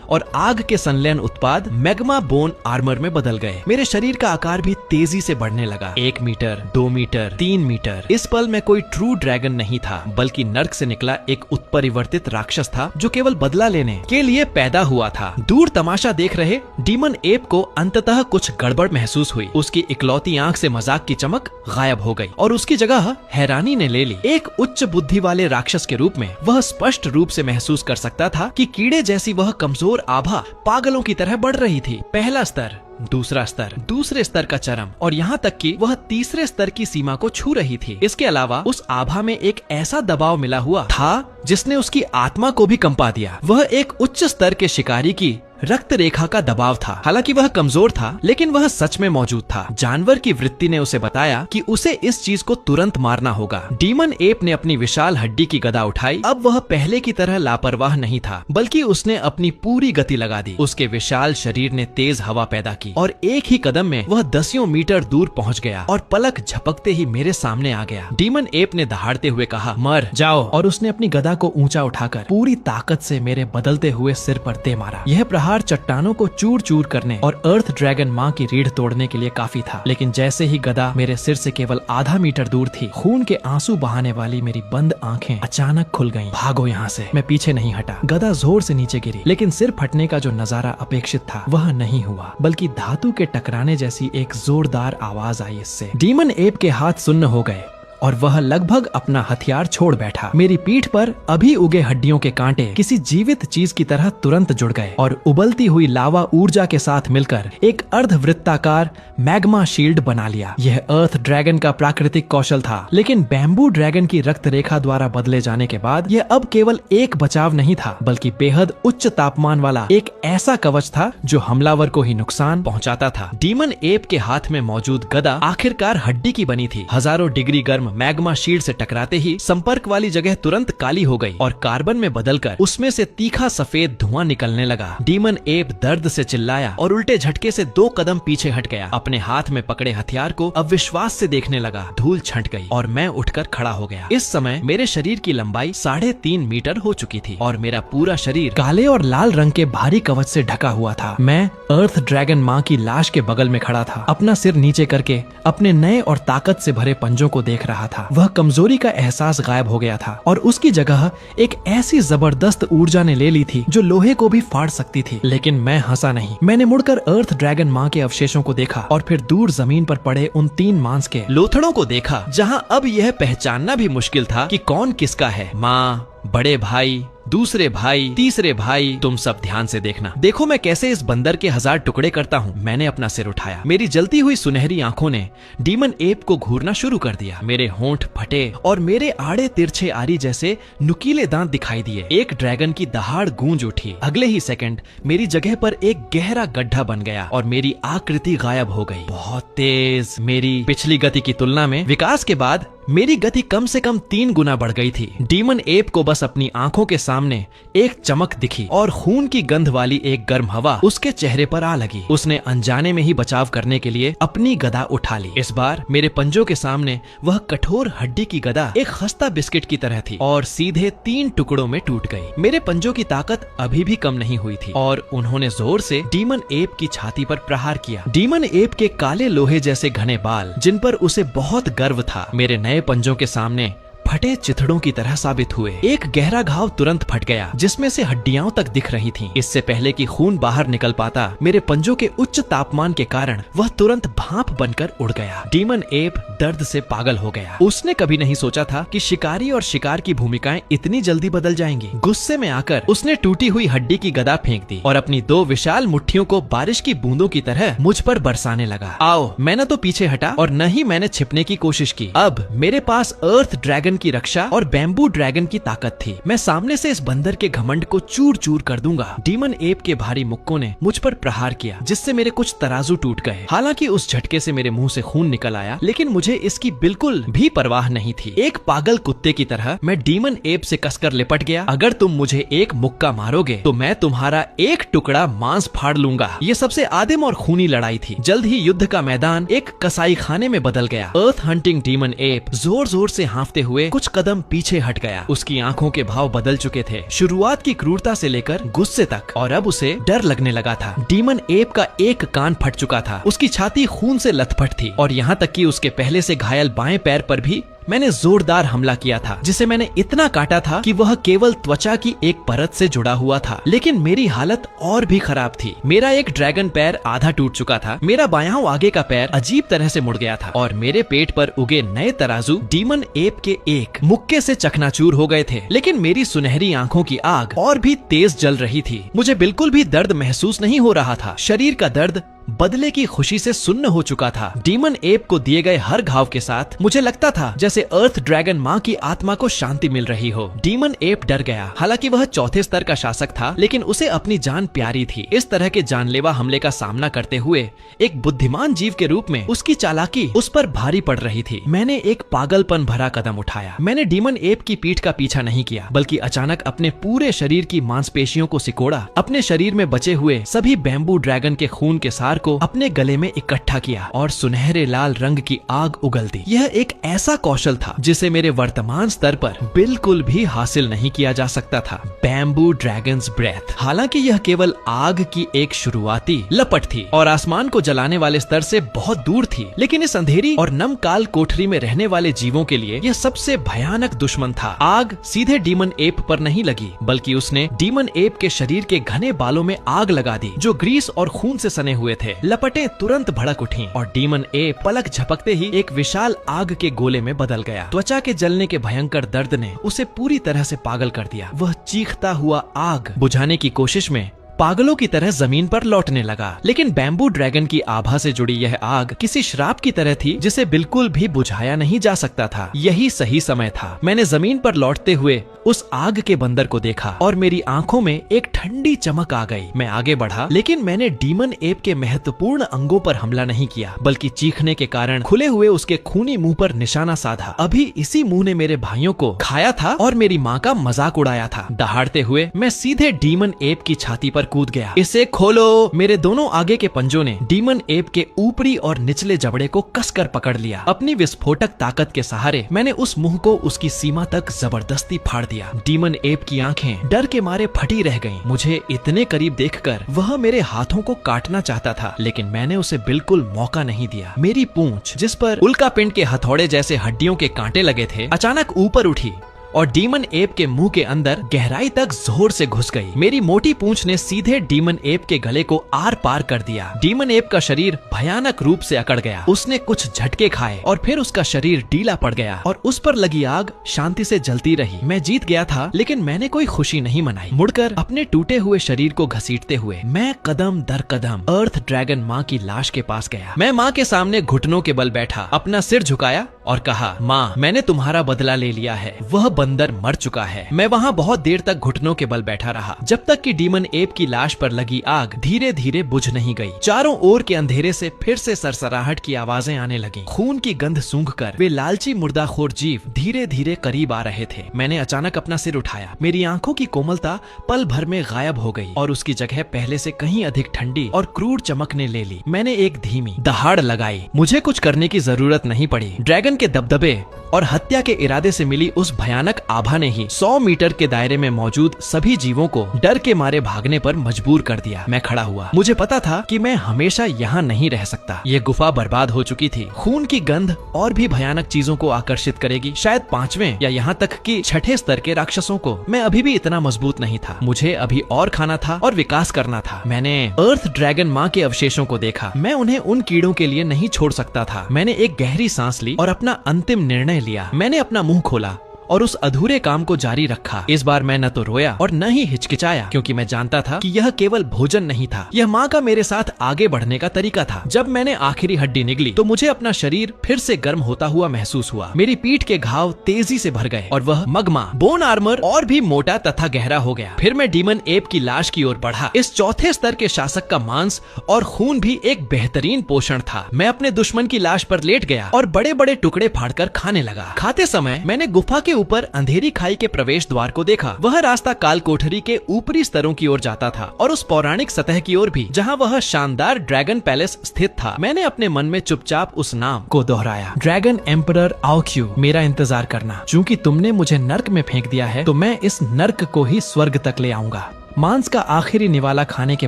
और आग के संलयन उत्पाद मैग्मा बोन आर्मर में बदल गए। मेरे शरीर का आकार भी तेजी से बढ़ने लगा। 1 मीटर, 2 मीटर, 3 मीटर। इस पल में कोई ट्रू ड्रैगन नहीं था, बल्कि नर्क से निकला एक परिवर्तित राक्षस था जो केवल बदला लेने के लिए पैदा हुआ था। दूर तमाशा देख रहे डीमन एप को अंततः कुछ गड़बड़ महसूस हुई। उसकी इकलौती आंख से मजाक की चमक गायब हो गई और उसकी जगह हैरानी ने ले ली। एक उच्च बुद्धि वाले राक्षस के रूप में वह स्पष्ट रूप से महसूस कर सकता था कि कीड़े जैसी वह कमजोर आभा पागलों की तरह बढ़ रही थी। पहला स्तर, दूसरा स्तर, दूसरे स्तर का चरम और यहाँ तक कि वह तीसरे स्तर की सीमा को छू रही थी। इसके अलावा उस आभा में एक ऐसा दबाव मिला हुआ था जिसने उसकी आत्मा को भी कंपा दिया। वह एक उच्च स्तर के शिकारी की रक्त रेखा का दबाव था। हालांकि वह कमजोर था, लेकिन वह सच में मौजूद था। जानवर की वृत्ति ने उसे बताया कि उसे इस चीज को तुरंत मारना होगा। डीमन एप ने अपनी विशाल हड्डी की गदा उठाई। अब वह पहले की तरह लापरवाह नहीं था, बल्कि उसने अपनी पूरी गति लगा दी। उसके विशाल शरीर ने तेज हवा पैदा की और एक ही कदम में वह 10 मीटर दूर पहुंच गया और पलक झपकते ही मेरे सामने आ गया। डीमन एप ने दहाड़ते हुए कहा, मर जाओ, और उसने अपनी गदा को ऊंचा उठाकर पूरी ताकत से मेरे बदलते हुए सिर पर दे मारा। यह प्रहार चट्टानों को चूर चूर करने और अर्थ ड्रैगन माँ की रीढ़ तोड़ने के लिए काफी था। लेकिन जैसे ही गदा मेरे सिर से केवल आधा मीटर दूर थी, खून के आंसू बहाने वाली मेरी बंद आंखें अचानक खुल गईं। भागो यहाँ से। मैं पीछे नहीं हटा। गदा जोर से नीचे गिरी, लेकिन सिर फटने का जो नजारा अपेक्षित था वह नहीं हुआ, बल्कि धातु के टकराने जैसी एक जोरदार आवाज आई इससे। डीमन एप के हाथ सुन्न हो गए और वह लगभग अपना हथियार छोड़ बैठा। मेरी पीठ पर अभी उगे हड्डियों के कांटे किसी जीवित चीज की तरह तुरंत जुड़ गए और उबलती हुई लावा ऊर्जा के साथ मिलकर एक अर्धवृत्ताकार मैग्मा शील्ड बना लिया। यह अर्थ ड्रैगन का प्राकृतिक कौशल था, लेकिन बैम्बू ड्रैगन की रक्त रेखा द्वारा बदले जाने के बाद यह अब केवल एक बचाव नहीं था, बल्कि बेहद उच्च तापमान वाला एक ऐसा कवच था जो हमलावर को ही नुकसान पहुंचाता था। डीमन एप के हाथ में मौजूद गदा आखिरकार हड्डी की बनी थी। हजारों डिग्री गर्म मैग्मा शील्ड से टकराते ही संपर्क वाली जगह तुरंत काली हो गई और कार्बन में बदलकर उसमें से तीखा सफेद धुआं निकलने लगा। डीमन एप दर्द से चिल्लाया और उल्टे झटके से 2 कदम पीछे हट गया। अपने हाथ में पकड़े हथियार को अविश्वास से देखने लगा। धूल छंट गई और मैं उठकर खड़ा हो गया। इस समय मेरे शरीर की लंबाई 3.5 मीटर हो चुकी थी और मेरा पूरा शरीर काले और लाल रंग के भारी कवच से ढका हुआ था। मैं अर्थ ड्रैगन माँ की लाश के बगल में खड़ा था, अपना सिर नीचे करके अपने नए और ताकत से भरे पंजों को देख रहा था। वह कमजोरी का एहसास गायब हो गया था और उसकी जगह एक ऐसी जबरदस्त ऊर्जा ने ले ली थी जो लोहे को भी फाड़ सकती थी। लेकिन मैं हंसा नहीं। मैंने मुड़कर अर्थ ड्रैगन माँ के अवशेषों को देखा और फिर दूर जमीन पर पड़े उन 3 मांस के लोथड़ों को देखा, जहां अब यह पहचानना भी मुश्किल था कि कौन किसका है। माँ, बड़े भाई, दूसरे भाई, तीसरे भाई। तुम सब ध्यान से देखना। देखो मैं कैसे इस बंदर के 1000 टुकड़े करता हूँ। मैंने अपना सिर उठाया। मेरी जलती हुई सुनहरी आंखों ने डीमन एप को घूरना शुरू कर दिया। मेरे होंठ फटे और मेरे आड़े तिरछे आरी जैसे नुकीले दांत दिखाई दिए। एक ड्रैगन की दहाड़ गूंज उठी। अगले ही सेकंड मेरी जगह पर एक गहरा गड्ढा बन गया और मेरी आकृति गायब हो गई। बहुत तेज। मेरी पिछली गति की तुलना में विकास के बाद मेरी गति कम से कम 3 गुना बढ़ गई थी। डीमन एप को बस अपनी आंखों के सामने एक चमक दिखी और खून की गंध वाली एक गर्म हवा उसके चेहरे पर आ लगी। उसने अनजाने में ही बचाव करने के लिए अपनी गदा उठा ली। इस बार मेरे पंजों के सामने वह कठोर हड्डी की गदा एक खस्ता बिस्किट की तरह थी और सीधे 3 टुकड़ों में टूट गई। मेरे पंजों की ताकत अभी भी कम नहीं हुई थी और उन्होंने जोर से डीमन एप की छाती पर प्रहार किया। डीमन एप के काले लोहे जैसे घने बाल, जिन पर उसे बहुत गर्व था, मेरे नए पंजों के सामने फटे चिथड़ों की तरह साबित हुए। एक गहरा घाव तुरंत फट गया जिसमें से हड्डियां तक दिख रही थीं। इससे पहले कि खून बाहर निकल पाता, मेरे पंजों के उच्च तापमान के कारण वह तुरंत भाप बनकर उड़ गया। डीमन एप दर्द से पागल हो गया। उसने कभी नहीं सोचा था कि शिकारी और शिकार की भूमिकाएं इतनी जल्दी बदल जाएंगी। गुस्से में आकर उसने टूटी हुई हड्डी की गदा फेंक दी और अपनी 2 विशाल मुट्ठियों को बारिश की बूंदों की तरह मुझ पर बरसाने लगा। आओ, मैंने तो पीछे हटा और न ही मैंने छिपने की कोशिश की। अब मेरे पास अर्थ ड्रैगन की रक्षा और बैम्बू ड्रैगन की ताकत थी। मैं सामने से इस बंदर के घमंड को चूर चूर कर दूंगा। डीमन एप के भारी मुक्कों ने मुझ पर प्रहार किया जिससे मेरे कुछ तराजू टूट गए। हालांकि उस झटके से मेरे मुंह से खून निकल आया, लेकिन मुझे इसकी बिल्कुल भी परवाह नहीं थी। एक पागल कुत्ते की तरह मैं डीमन एप से कसकर लिपट गया। अगर तुम मुझे एक मुक्का मारोगे तो मैं तुम्हारा एक टुकड़ा मांस फाड़ लूंगा। ये सबसे आदिम और खूनी लड़ाई थी। जल्द ही युद्ध का मैदान एक कसाई खाने में बदल गया। अर्थ हंटिंग डीमन एप जोर जोर से हांफते हुए कुछ कदम पीछे हट गया। उसकी आंखों के भाव बदल चुके थे, शुरुआत की क्रूरता से लेकर गुस्से तक, और अब उसे डर लगने लगा था। डीमन एप का एक कान फट चुका था, उसकी छाती खून से लथपथ थी और यहाँ तक कि उसके पहले से घायल बाएं पैर पर भी मैंने जोरदार हमला किया था, जिसे मैंने इतना काटा था कि वह केवल त्वचा की एक परत से जुड़ा हुआ था। लेकिन मेरी हालत और भी खराब थी। मेरा एक ड्रैगन पैर आधा टूट चुका था, मेरा बायां आगे का पैर अजीब तरह से मुड़ गया था और मेरे पेट पर उगे नए तराजू डीमन एप के एक मुक्के से चकनाचूर हो गए थे। लेकिन मेरी सुनहरी आंखों की आग और भी तेज जल रही थी। मुझे बिल्कुल भी दर्द महसूस नहीं हो रहा था। शरीर का दर्द बदले की खुशी से सुन्न हो चुका था। डीमन एप को दिए गए हर घाव के साथ मुझे लगता था जैसे अर्थ ड्रैगन माँ की आत्मा को शांति मिल रही हो। डीमन एप डर गया। हालांकि वह 4थे स्तर का शासक था, लेकिन उसे अपनी जान प्यारी थी। इस तरह के जानलेवा हमले का सामना करते हुए एक बुद्धिमान जीव के रूप में उसकी चालाकी उस पर भारी पड़ रही थी। मैंने एक पागलपन भरा कदम उठाया। मैंने डीमन एप की पीठ का पीछा नहीं किया, बल्कि अचानक अपने पूरे शरीर की मांसपेशियों को सिकोड़ा, अपने शरीर में बचे हुए सभी बैम्बू ड्रैगन के खून के सार को अपने गले में इकट्ठा किया और सुनहरे लाल रंग की आग उगल दी। यह एक ऐसा कौशल था जिसे मेरे वर्तमान स्तर पर बिल्कुल भी हासिल नहीं किया जा सकता था। Bamboo dragon's breath. हालांकि यह केवल आग की एक शुरुआती लपट थी और आसमान को जलाने वाले स्तर से बहुत दूर थी, लेकिन इस अंधेरी और नम काल कोठरी में रहने वाले जीवों के लिए यह सबसे भयानक दुश्मन था। आग सीधे डीमन एप पर नहीं लगी, बल्कि उसने डीमन एप के शरीर के घने बालों में आग लगा दी, जो ग्रीस और खून से सने हुए थे। लपटें तुरंत भड़क उठीं और डीमन एप पलक झपकते ही एक विशाल आग के गोले में बदल गया। त्वचा के जलने के भयंकर दर्द ने उसे पूरी तरह से पागल कर दिया। वह चीखता हुआ आग बुझाने की कोशिश में पागलों की तरह जमीन पर लौटने लगा। लेकिन बैम्बू ड्रैगन की आभा से जुड़ी यह आग किसी श्राप की तरह थी जिसे बिल्कुल भी बुझाया नहीं जा सकता था। यही सही समय था। मैंने जमीन पर लौटते हुए उस आग के बंदर को देखा और मेरी आंखों में एक ठंडी चमक आ गई। मैं आगे बढ़ा, लेकिन मैंने डीमन एप के महत्वपूर्ण अंगों पर हमला नहीं किया, बल्कि चीखने के कारण खुले हुए उसके खूनी मुंह पर निशाना साधा। अभी इसी मुंह ने मेरे भाइयों को खाया था और मेरी माँ का मजाक उड़ाया था। दहाड़ते हुए मैं सीधे डीमन एप की छाती पर कूद गया। इसे खोलो। मेरे दोनों आगे के पंजों ने डीमन एप के ऊपरी और निचले जबड़े को कसकर पकड़ लिया। अपनी विस्फोटक ताकत के सहारे मैंने उस मुंह को उसकी सीमा तक जबरदस्ती फाड़ दिया। डीमन एप की आंखें डर के मारे फटी रह गईं। मुझे इतने करीब देखकर वह मेरे हाथों को काटना चाहता था, लेकिन मैंने उसे बिल्कुल मौका नहीं दिया। मेरी पूंछ, जिस पर उल्का पिंड के हथौड़े जैसे हड्डियों के कांटे लगे थे, अचानक ऊपर उठी और डीमन एप के मुंह के अंदर गहराई तक जोर से घुस गई। मेरी मोटी पूंछ ने सीधे डीमन एप के गले को आर पार कर दिया। डीमन एप का शरीर भयानक रूप से अकड़ गया। उसने कुछ झटके खाए और फिर उसका शरीर ढीला पड़ गया और उस पर लगी आग शांति से जलती रही। मैं जीत गया था, लेकिन मैंने कोई खुशी नहीं मनाई। मुड़कर अपने टूटे हुए शरीर को घसीटते हुए मैं कदम दर कदम अर्थ ड्रैगन माँ की लाश के पास गया। मैं माँ के सामने घुटनों के बल बैठा, अपना सिर झुकाया और कहा, माँ मैंने तुम्हारा बदला ले लिया है, वह बंदर मर चुका है। मैं वहाँ बहुत देर तक घुटनों के बल बैठा रहा, जब तक कि डीमन एप की लाश पर लगी आग धीरे धीरे बुझ नहीं गई। चारों ओर के अंधेरे से फिर से सरसराहट की आवाजें आने लगी। खून की गंध सूंघकर वे लालची मुर्दाखोर जीव धीरे धीरे करीब आ रहे थे। मैंने अचानक अपना सिर उठाया। मेरी आंखों की कोमलता पल भर में गायब हो गई और उसकी जगह पहले से कहीं अधिक ठंडी और क्रूर चमक ने ले ली। मैंने एक धीमी दहाड़ लगाई। मुझे कुछ करने की जरूरत नहीं पड़ी। ड्रैगन के दबदबे और हत्या के इरादे से मिली उस भयानक आभा ने ही 100 मीटर के दायरे में मौजूद सभी जीवों को डर के मारे भागने पर मजबूर कर दिया। मैं खड़ा हुआ। मुझे पता था कि मैं हमेशा यहाँ नहीं रह सकता। ये गुफा बर्बाद हो चुकी थी। खून की गंध और भी भयानक चीजों को आकर्षित करेगी, शायद 5वें या यहाँ तक कि 6ठे स्तर के राक्षसों को। मैं अभी भी इतना मजबूत नहीं था। मुझे अभी और खाना था और विकास करना था। मैंने अर्थ ड्रैगन माँ के अवशेषों को देखा। मैं उन्हें उन कीड़ों के लिए नहीं छोड़ सकता था। मैंने एक गहरी सांस ली और अपना अंतिम निर्णय लिया। मैंने अपना मुंह खोला और उस अधूरे काम को जारी रखा। इस बार मैं न तो रोया और न ही हिचकिचाया, क्योंकि मैं जानता था कि यह केवल भोजन नहीं था, यह माँ का मेरे साथ आगे बढ़ने का तरीका था। जब मैंने आखिरी हड्डी निगली तो मुझे अपना शरीर फिर से गर्म होता हुआ महसूस हुआ। मेरी पीठ के घाव तेजी से भर गए और वह मगमा बोन आर्मर और भी मोटा तथा गहरा हो गया। फिर मैं डीमन एप की लाश की ओर बढ़ा। इस चौथे स्तर के शासक का मांस और खून भी एक बेहतरीन पोषण था। मैं अपने दुश्मन की लाश पर लेट गया और बड़े बड़े टुकड़े फाड़कर खाने लगा। खाते समय मैंने गुफा के ऊपर अंधेरी खाई के प्रवेश द्वार को देखा। वह रास्ता काल कोठरी के ऊपरी स्तरों की ओर जाता था और उस पौराणिक सतह की ओर भी, जहां वह शानदार ड्रैगन पैलेस स्थित था। मैंने अपने मन में चुपचाप उस नाम को दोहराया, ड्रैगन एम्परर आउक्यू। मेरा इंतजार करना। चूंकि तुमने मुझे नर्क में फेंक दिया है तो मैं इस नर्क को ही स्वर्ग तक ले आऊंगा। मांस का आखिरी निवाला खाने के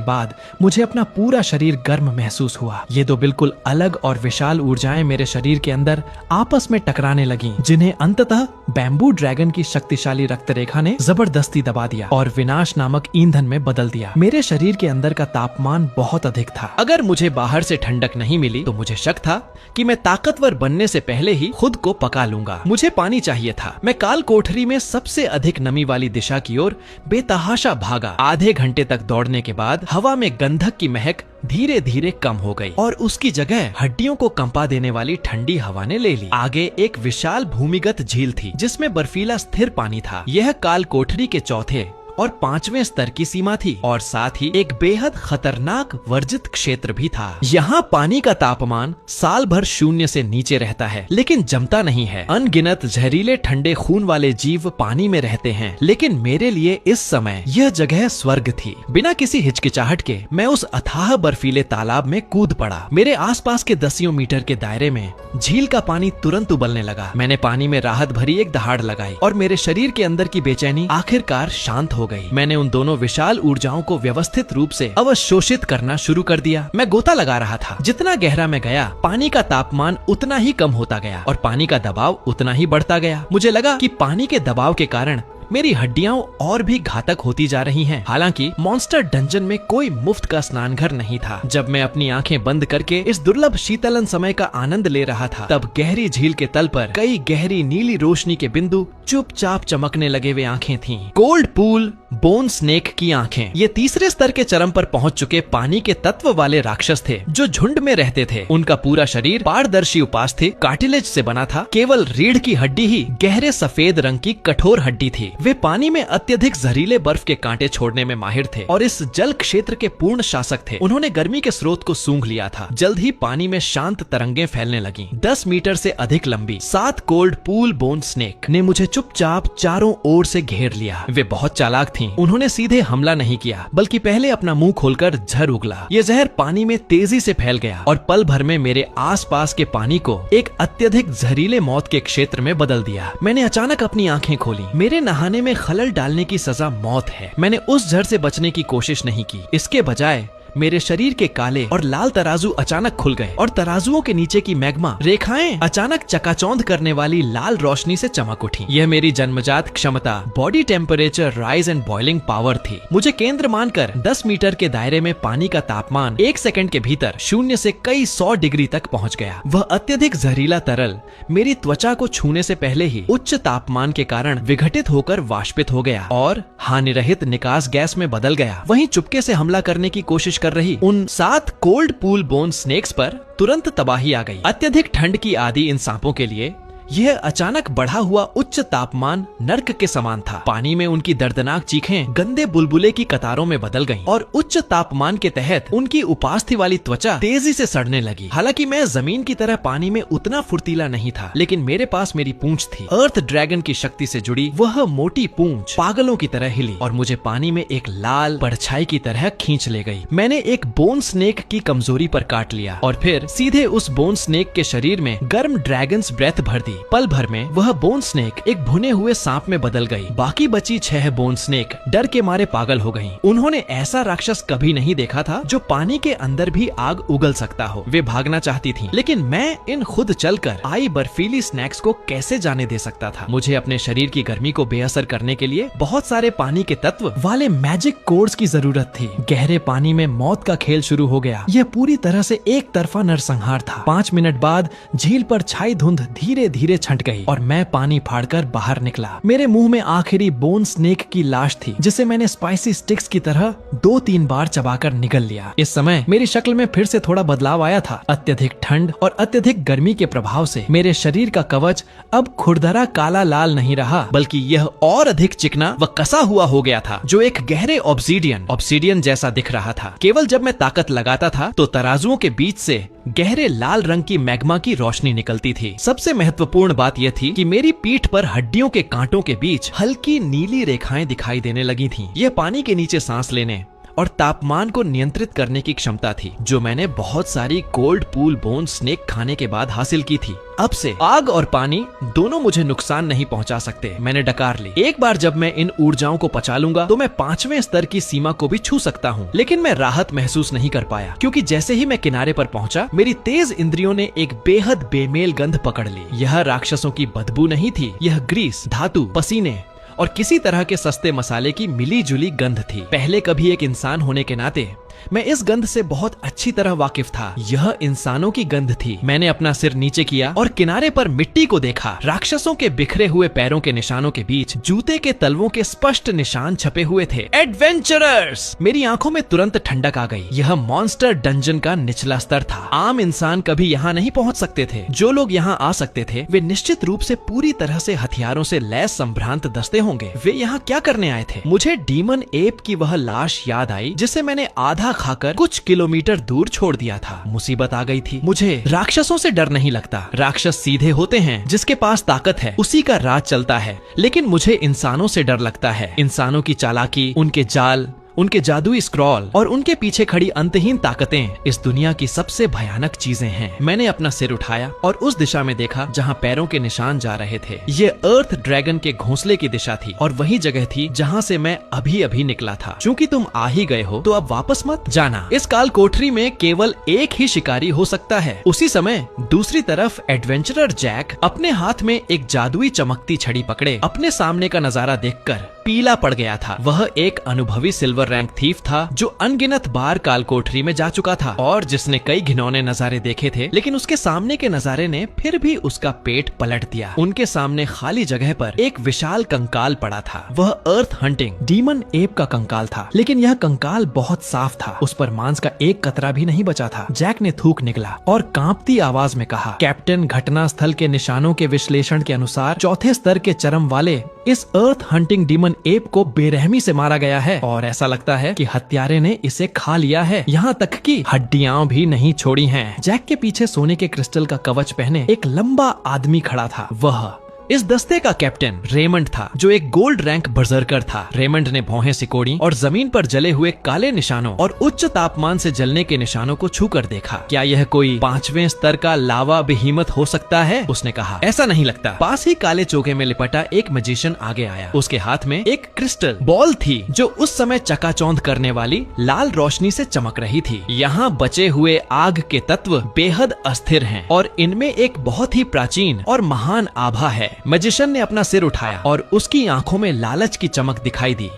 बाद मुझे अपना पूरा शरीर गर्म महसूस हुआ। ये दो बिल्कुल अलग और विशाल ऊर्जाएं मेरे शरीर के अंदर आपस में टकराने लगीं, जिन्हें अंततः बैम्बू ड्रैगन की शक्तिशाली रक्त रेखा ने जबरदस्ती दबा दिया और विनाश नामक ईंधन में बदल दिया। मेरे शरीर के अंदर का तापमान बहुत अधिक था। अगर मुझे बाहर से ठंडक नहीं मिली तो मुझे शक था कि मैं ताकतवर बनने से पहले ही खुद को पका लूंगा। मुझे पानी चाहिए था। मैं काल कोठरी में सबसे अधिक नमी वाली दिशा की ओर बेतहाशा भागा। आधे घंटे तक दौड़ने के बाद हवा में गंधक की महक धीरे धीरे कम हो गई और उसकी जगह हड्डियों को कंपा देने वाली ठंडी हवा ने ले ली। आगे एक विशाल भूमिगत झील थी जिसमें बर्फीला स्थिर पानी था। यह काल कोठरी के चौथे और 5वें स्तर की सीमा थी और साथ ही एक बेहद खतरनाक वर्जित क्षेत्र भी था। यहाँ पानी का तापमान साल भर 0 से नीचे रहता है, लेकिन जमता नहीं है। अनगिनत जहरीले ठंडे खून वाले जीव पानी में रहते हैं, लेकिन मेरे लिए इस समय यह जगह स्वर्ग थी। बिना किसी हिचकिचाहट के मैं उस अथाह बर्फीले तालाब में कूद पड़ा। मेरे आसपास के 10 मीटर के दायरे में झील का पानी तुरंत उबलने लगा। मैंने पानी में राहत भरी एक दहाड़ लगाई और मेरे शरीर के अंदर की बेचैनी आखिरकार शांत हो गई। मैंने उन दोनों विशाल ऊर्जाओं को व्यवस्थित रूप से अवशोषित करना शुरू कर दिया। मैं गोता लगा रहा था। जितना गहरा मैं गया, पानी का तापमान उतना ही कम होता गया और पानी का दबाव उतना ही बढ़ता गया। मुझे लगा कि पानी के दबाव के कारण मेरी हड्डियां और भी घातक होती जा रही हैं। हालांकि मॉन्स्टर डंजन में कोई मुफ्त का स्नान घर नहीं था। जब मैं अपनी आंखें बंद करके इस दुर्लभ शीतलन समय का आनंद ले रहा था, तब गहरी झील के तल पर कई गहरी नीली रोशनी के बिंदु चुपचाप चमकने लगे वे आंखें थीं। कोल्ड पूल बोन स्नेक की आंखें। ये तीसरे स्तर के चरम पर पहुंच चुके पानी के तत्व वाले राक्षस थे जो झुंड में रहते थे। उनका पूरा शरीर पारदर्शी उपास्थि कार्टिलेज से बना था। केवल रीढ़ की हड्डी ही गहरे सफेद रंग की कठोर हड्डी थी। वे पानी में अत्यधिक जहरीले बर्फ के कांटे छोड़ने में माहिर थे और इस जल क्षेत्र के पूर्ण शासक थे। उन्होंने गर्मी के स्रोत को सूंघ लिया था। जल्द ही पानी में शांत तरंगें फैलने लगीं। 10 मीटर से अधिक लंबी 7 कोल्ड पूल बोन स्नेक ने मुझे चुपचाप चारों ओर से घेर लिया। वे बहुत चालाक थीं। उन्होंने सीधे हमला नहीं किया, बल्कि पहले अपना मुंह खोलकर झर उगला। ये जहर पानी में तेजी से फैल गया और पल भर में मेरे आसपास के पानी को एक अत्यधिक जहरीले मौत के क्षेत्र में बदल दिया। मैंने अचानक अपनी आंखें खोली। मेरे नहाने में खलल डालने की सजा मौत है। मैंने उस जहर से बचने की कोशिश नहीं की। इसके बजाय मेरे शरीर के काले और लाल तराजू अचानक खुल गए और तराजुओं के नीचे की मैग्मा रेखाएं अचानक चकाचौंध करने वाली लाल रोशनी से चमक उठी। यह मेरी जन्मजात क्षमता body temperature rise and boiling power थी। मुझे केंद्र मानकर 10 मीटर के दायरे में पानी का तापमान 1 सेकंड के भीतर 0 से कई 100 डिग्री तक पहुंच गया। वह अत्यधिक जहरीला तरल मेरी त्वचा को छूने से पहले ही उच्च तापमान के कारण विघटित होकर वाष्पित हो गया और हानिरहित निकास गैस में बदल गया। वहीं चुपके से हमला करने की कोशिश कर रही उन 7 कोल्ड पूल बोन स्नेक्स पर तुरंत तबाही आ गई। अत्यधिक ठंड की आदि इन सांपों के लिए यह अचानक बढ़ा हुआ उच्च तापमान नर्क के समान था। पानी में उनकी दर्दनाक चीखें गंदे बुलबुले की कतारों में बदल गईं और उच्च तापमान के तहत उनकी उपास्थि वाली त्वचा तेजी से सड़ने लगी। हालांकि मैं जमीन की तरह पानी में उतना फुर्तीला नहीं था, लेकिन मेरे पास मेरी पूंछ थी। अर्थ ड्रैगन की शक्ति से जुड़ी वह मोटी पूंछ पागलों की तरह हिली और मुझे पानी में एक लाल परछाई की तरह खींच ले गई। मैंने एक बोन स्नेक की कमजोरी पर काट लिया और फिर सीधे उस बोन स्नेक के शरीर में गर्म ड्रैगन्स ब्रेथ भर दी। पल भर में वह बोन स्नेक एक भुने हुए सांप में बदल गई। बाकी बची 6 बोन स्नेक डर के मारे पागल हो गईं। उन्होंने ऐसा राक्षस कभी नहीं देखा था जो पानी के अंदर भी आग उगल सकता हो। वे भागना चाहती थीं, लेकिन मैं इन खुद चलकर आई बर्फीली स्नैक्स को कैसे जाने दे सकता था। मुझे अपने शरीर की गर्मी को बेअसर करने के लिए बहुत सारे पानी के तत्व वाले मैजिक कोर्स की जरूरत थी। गहरे पानी में मौत का खेल शुरू हो गया। यह पूरी तरह से एक तरफा नरसंहार था। 5 मिनट बाद झील पर छाई धुंध धीरे धीरे छंट गई और मैं पानी फाड़कर बाहर निकला। मेरे मुंह में आखिरी बोन स्नेक की लाश थी, जिसे मैंने स्पाइसी स्टिक्स की तरह 2-3 बार चबाकर निगल लिया। इस समय मेरी शक्ल में फिर से थोड़ा बदलाव आया था। अत्यधिक ठंड और अत्यधिक गर्मी के प्रभाव से मेरे शरीर का कवच अब खुरदरा काला लाल नहीं रहा, बल्कि यह और अधिक चिकना व कसा हुआ हो गया था, जो एक गहरे ऑब्सीडियन जैसा दिख रहा था। केवल जब मैं ताकत लगाता था तो तराजुओं के बीच से गहरे लाल रंग की मैग्मा की रोशनी निकलती थी। सबसे महत्वपूर्ण बात यह थी कि मेरी पीठ पर हड्डियों के कांटों के बीच हल्की नीली रेखाएं दिखाई देने लगी थीं। यह पानी के नीचे सांस लेने और तापमान को नियंत्रित करने की क्षमता थी, जो मैंने बहुत सारी कोल्ड पूल बोन स्नेक खाने के बाद हासिल की थी। अब से आग और पानी दोनों मुझे नुकसान नहीं पहुंचा सकते, मैंने डकार ली। एक बार जब मैं इन ऊर्जाओं को पचा लूंगा तो मैं 5वें स्तर की सीमा को भी छू सकता हूँ। लेकिन मैं राहत महसूस नहीं कर पाया, क्योंकि जैसे ही मैं किनारे पर पहुंचा, मेरी तेज इंद्रियों ने एक बेहद बेमेल गंध पकड़ ली। यह राक्षसों की बदबू नहीं थी, यह ग्रीस, धातु, पसीने और किसी तरह के सस्ते मसाले की मिली जुली गंध थी। पहले कभी एक इंसान होने के नाते मैं इस गंध से बहुत अच्छी तरह वाकिफ था। यह इंसानों की गंध थी। मैंने अपना सिर नीचे किया और किनारे पर मिट्टी को देखा। राक्षसों के बिखरे हुए पैरों के निशानों के बीच जूते के तलवों के स्पष्ट निशान छपे हुए थे। एडवेंचरर्स! मेरी आंखों में तुरंत ठंडक आ गई। यह मॉन्स्टर डंजन का निचला स्तर था। आम इंसान कभी यहाँ नहीं पहुँच सकते थे। जो लोग यहाँ आ सकते थे वे निश्चित रूप से पूरी तरह से हथियारों से लैस संभ्रांत दस्ते होंगे। वे यहाँ क्या करने आए थे? मुझे डीमन एप की वह लाश याद आई जिसे मैंने आधा खाकर कुछ किलोमीटर दूर छोड़ दिया था। मुसीबत आ गई थी। मुझे राक्षसों से डर नहीं लगता। राक्षस सीधे होते हैं, जिसके पास ताकत है उसी का राज चलता है। लेकिन मुझे इंसानों से डर लगता है। इंसानों की चालाकी, उनके जाल, उनके जादुई स्क्रॉल और उनके पीछे खड़ी अंतहीन ताकतें इस दुनिया की सबसे भयानक चीजें हैं। मैंने अपना सिर उठाया और उस दिशा में देखा जहां पैरों के निशान जा रहे थे। ये अर्थ ड्रैगन के घोंसले की दिशा थी और वही जगह थी जहां से मैं अभी अभी निकला था। चूंकि तुम आ ही गए हो तो अब वापस मत जाना। इस काल कोठरी में केवल एक ही शिकारी हो सकता है। उसी समय दूसरी तरफ एडवेंचरर जैक अपने हाथ में एक जादुई चमकती छड़ी पकड़े अपने सामने का नजारा देखकर पीला पड़ गया था। वह एक अनुभवी सिल्वर रैंक थीफ था जो अनगिनत बार काल कोठरी में जा चुका था और जिसने कई घिनौने नजारे देखे थे, लेकिन उसके सामने के नजारे ने फिर भी उसका पेट पलट दिया। उनके सामने खाली जगह पर एक विशाल कंकाल पड़ा था। वह अर्थ हंटिंग डीमन एप का कंकाल था, लेकिन यह कंकाल बहुत साफ था। उस पर मांस का एक कतरा भी नहीं बचा था। जैक ने थूक निकला और कांपती आवाज में कहा, कैप्टन, घटना स्थल के निशानों के विश्लेषण के अनुसार 4थे स्तर के चरम वाले इस अर्थ हंटिंग डीमन एप को बेरहमी से मारा गया है और ऐसा लगता है कि हत्यारे ने इसे खा लिया है। यहाँ तक कि हड्डियां भी नहीं छोड़ी हैं। जैक के पीछे सोने के क्रिस्टल का कवच पहने एक लंबा आदमी खड़ा था। वह इस दस्ते का कैप्टन रेमंड था, जो एक गोल्ड रैंक बर्जर्कर था। रेमंड ने भौहें सिकोड़ी और जमीन पर जले हुए काले निशानों और उच्च तापमान से जलने के निशानों को छूकर देखा। क्या यह कोई 5वें स्तर का लावा बेहीमत हो सकता है? उसने कहा। ऐसा नहीं लगता। पास ही काले चोगे में लिपटा एक मैजिशियन आगे आया। उसके हाथ में एक क्रिस्टल बॉल थी जो उस समय चकाचौंध करने वाली लाल रोशनी से चमक रही थी। यहाँ बचे हुए आग के तत्व बेहद अस्थिर हैं और इनमें एक बहुत ही प्राचीन और महान आभा है। मैजिशियन ने अपना सिर उठाया और उसकी आंखों में लालच की चमक दिखाई दी।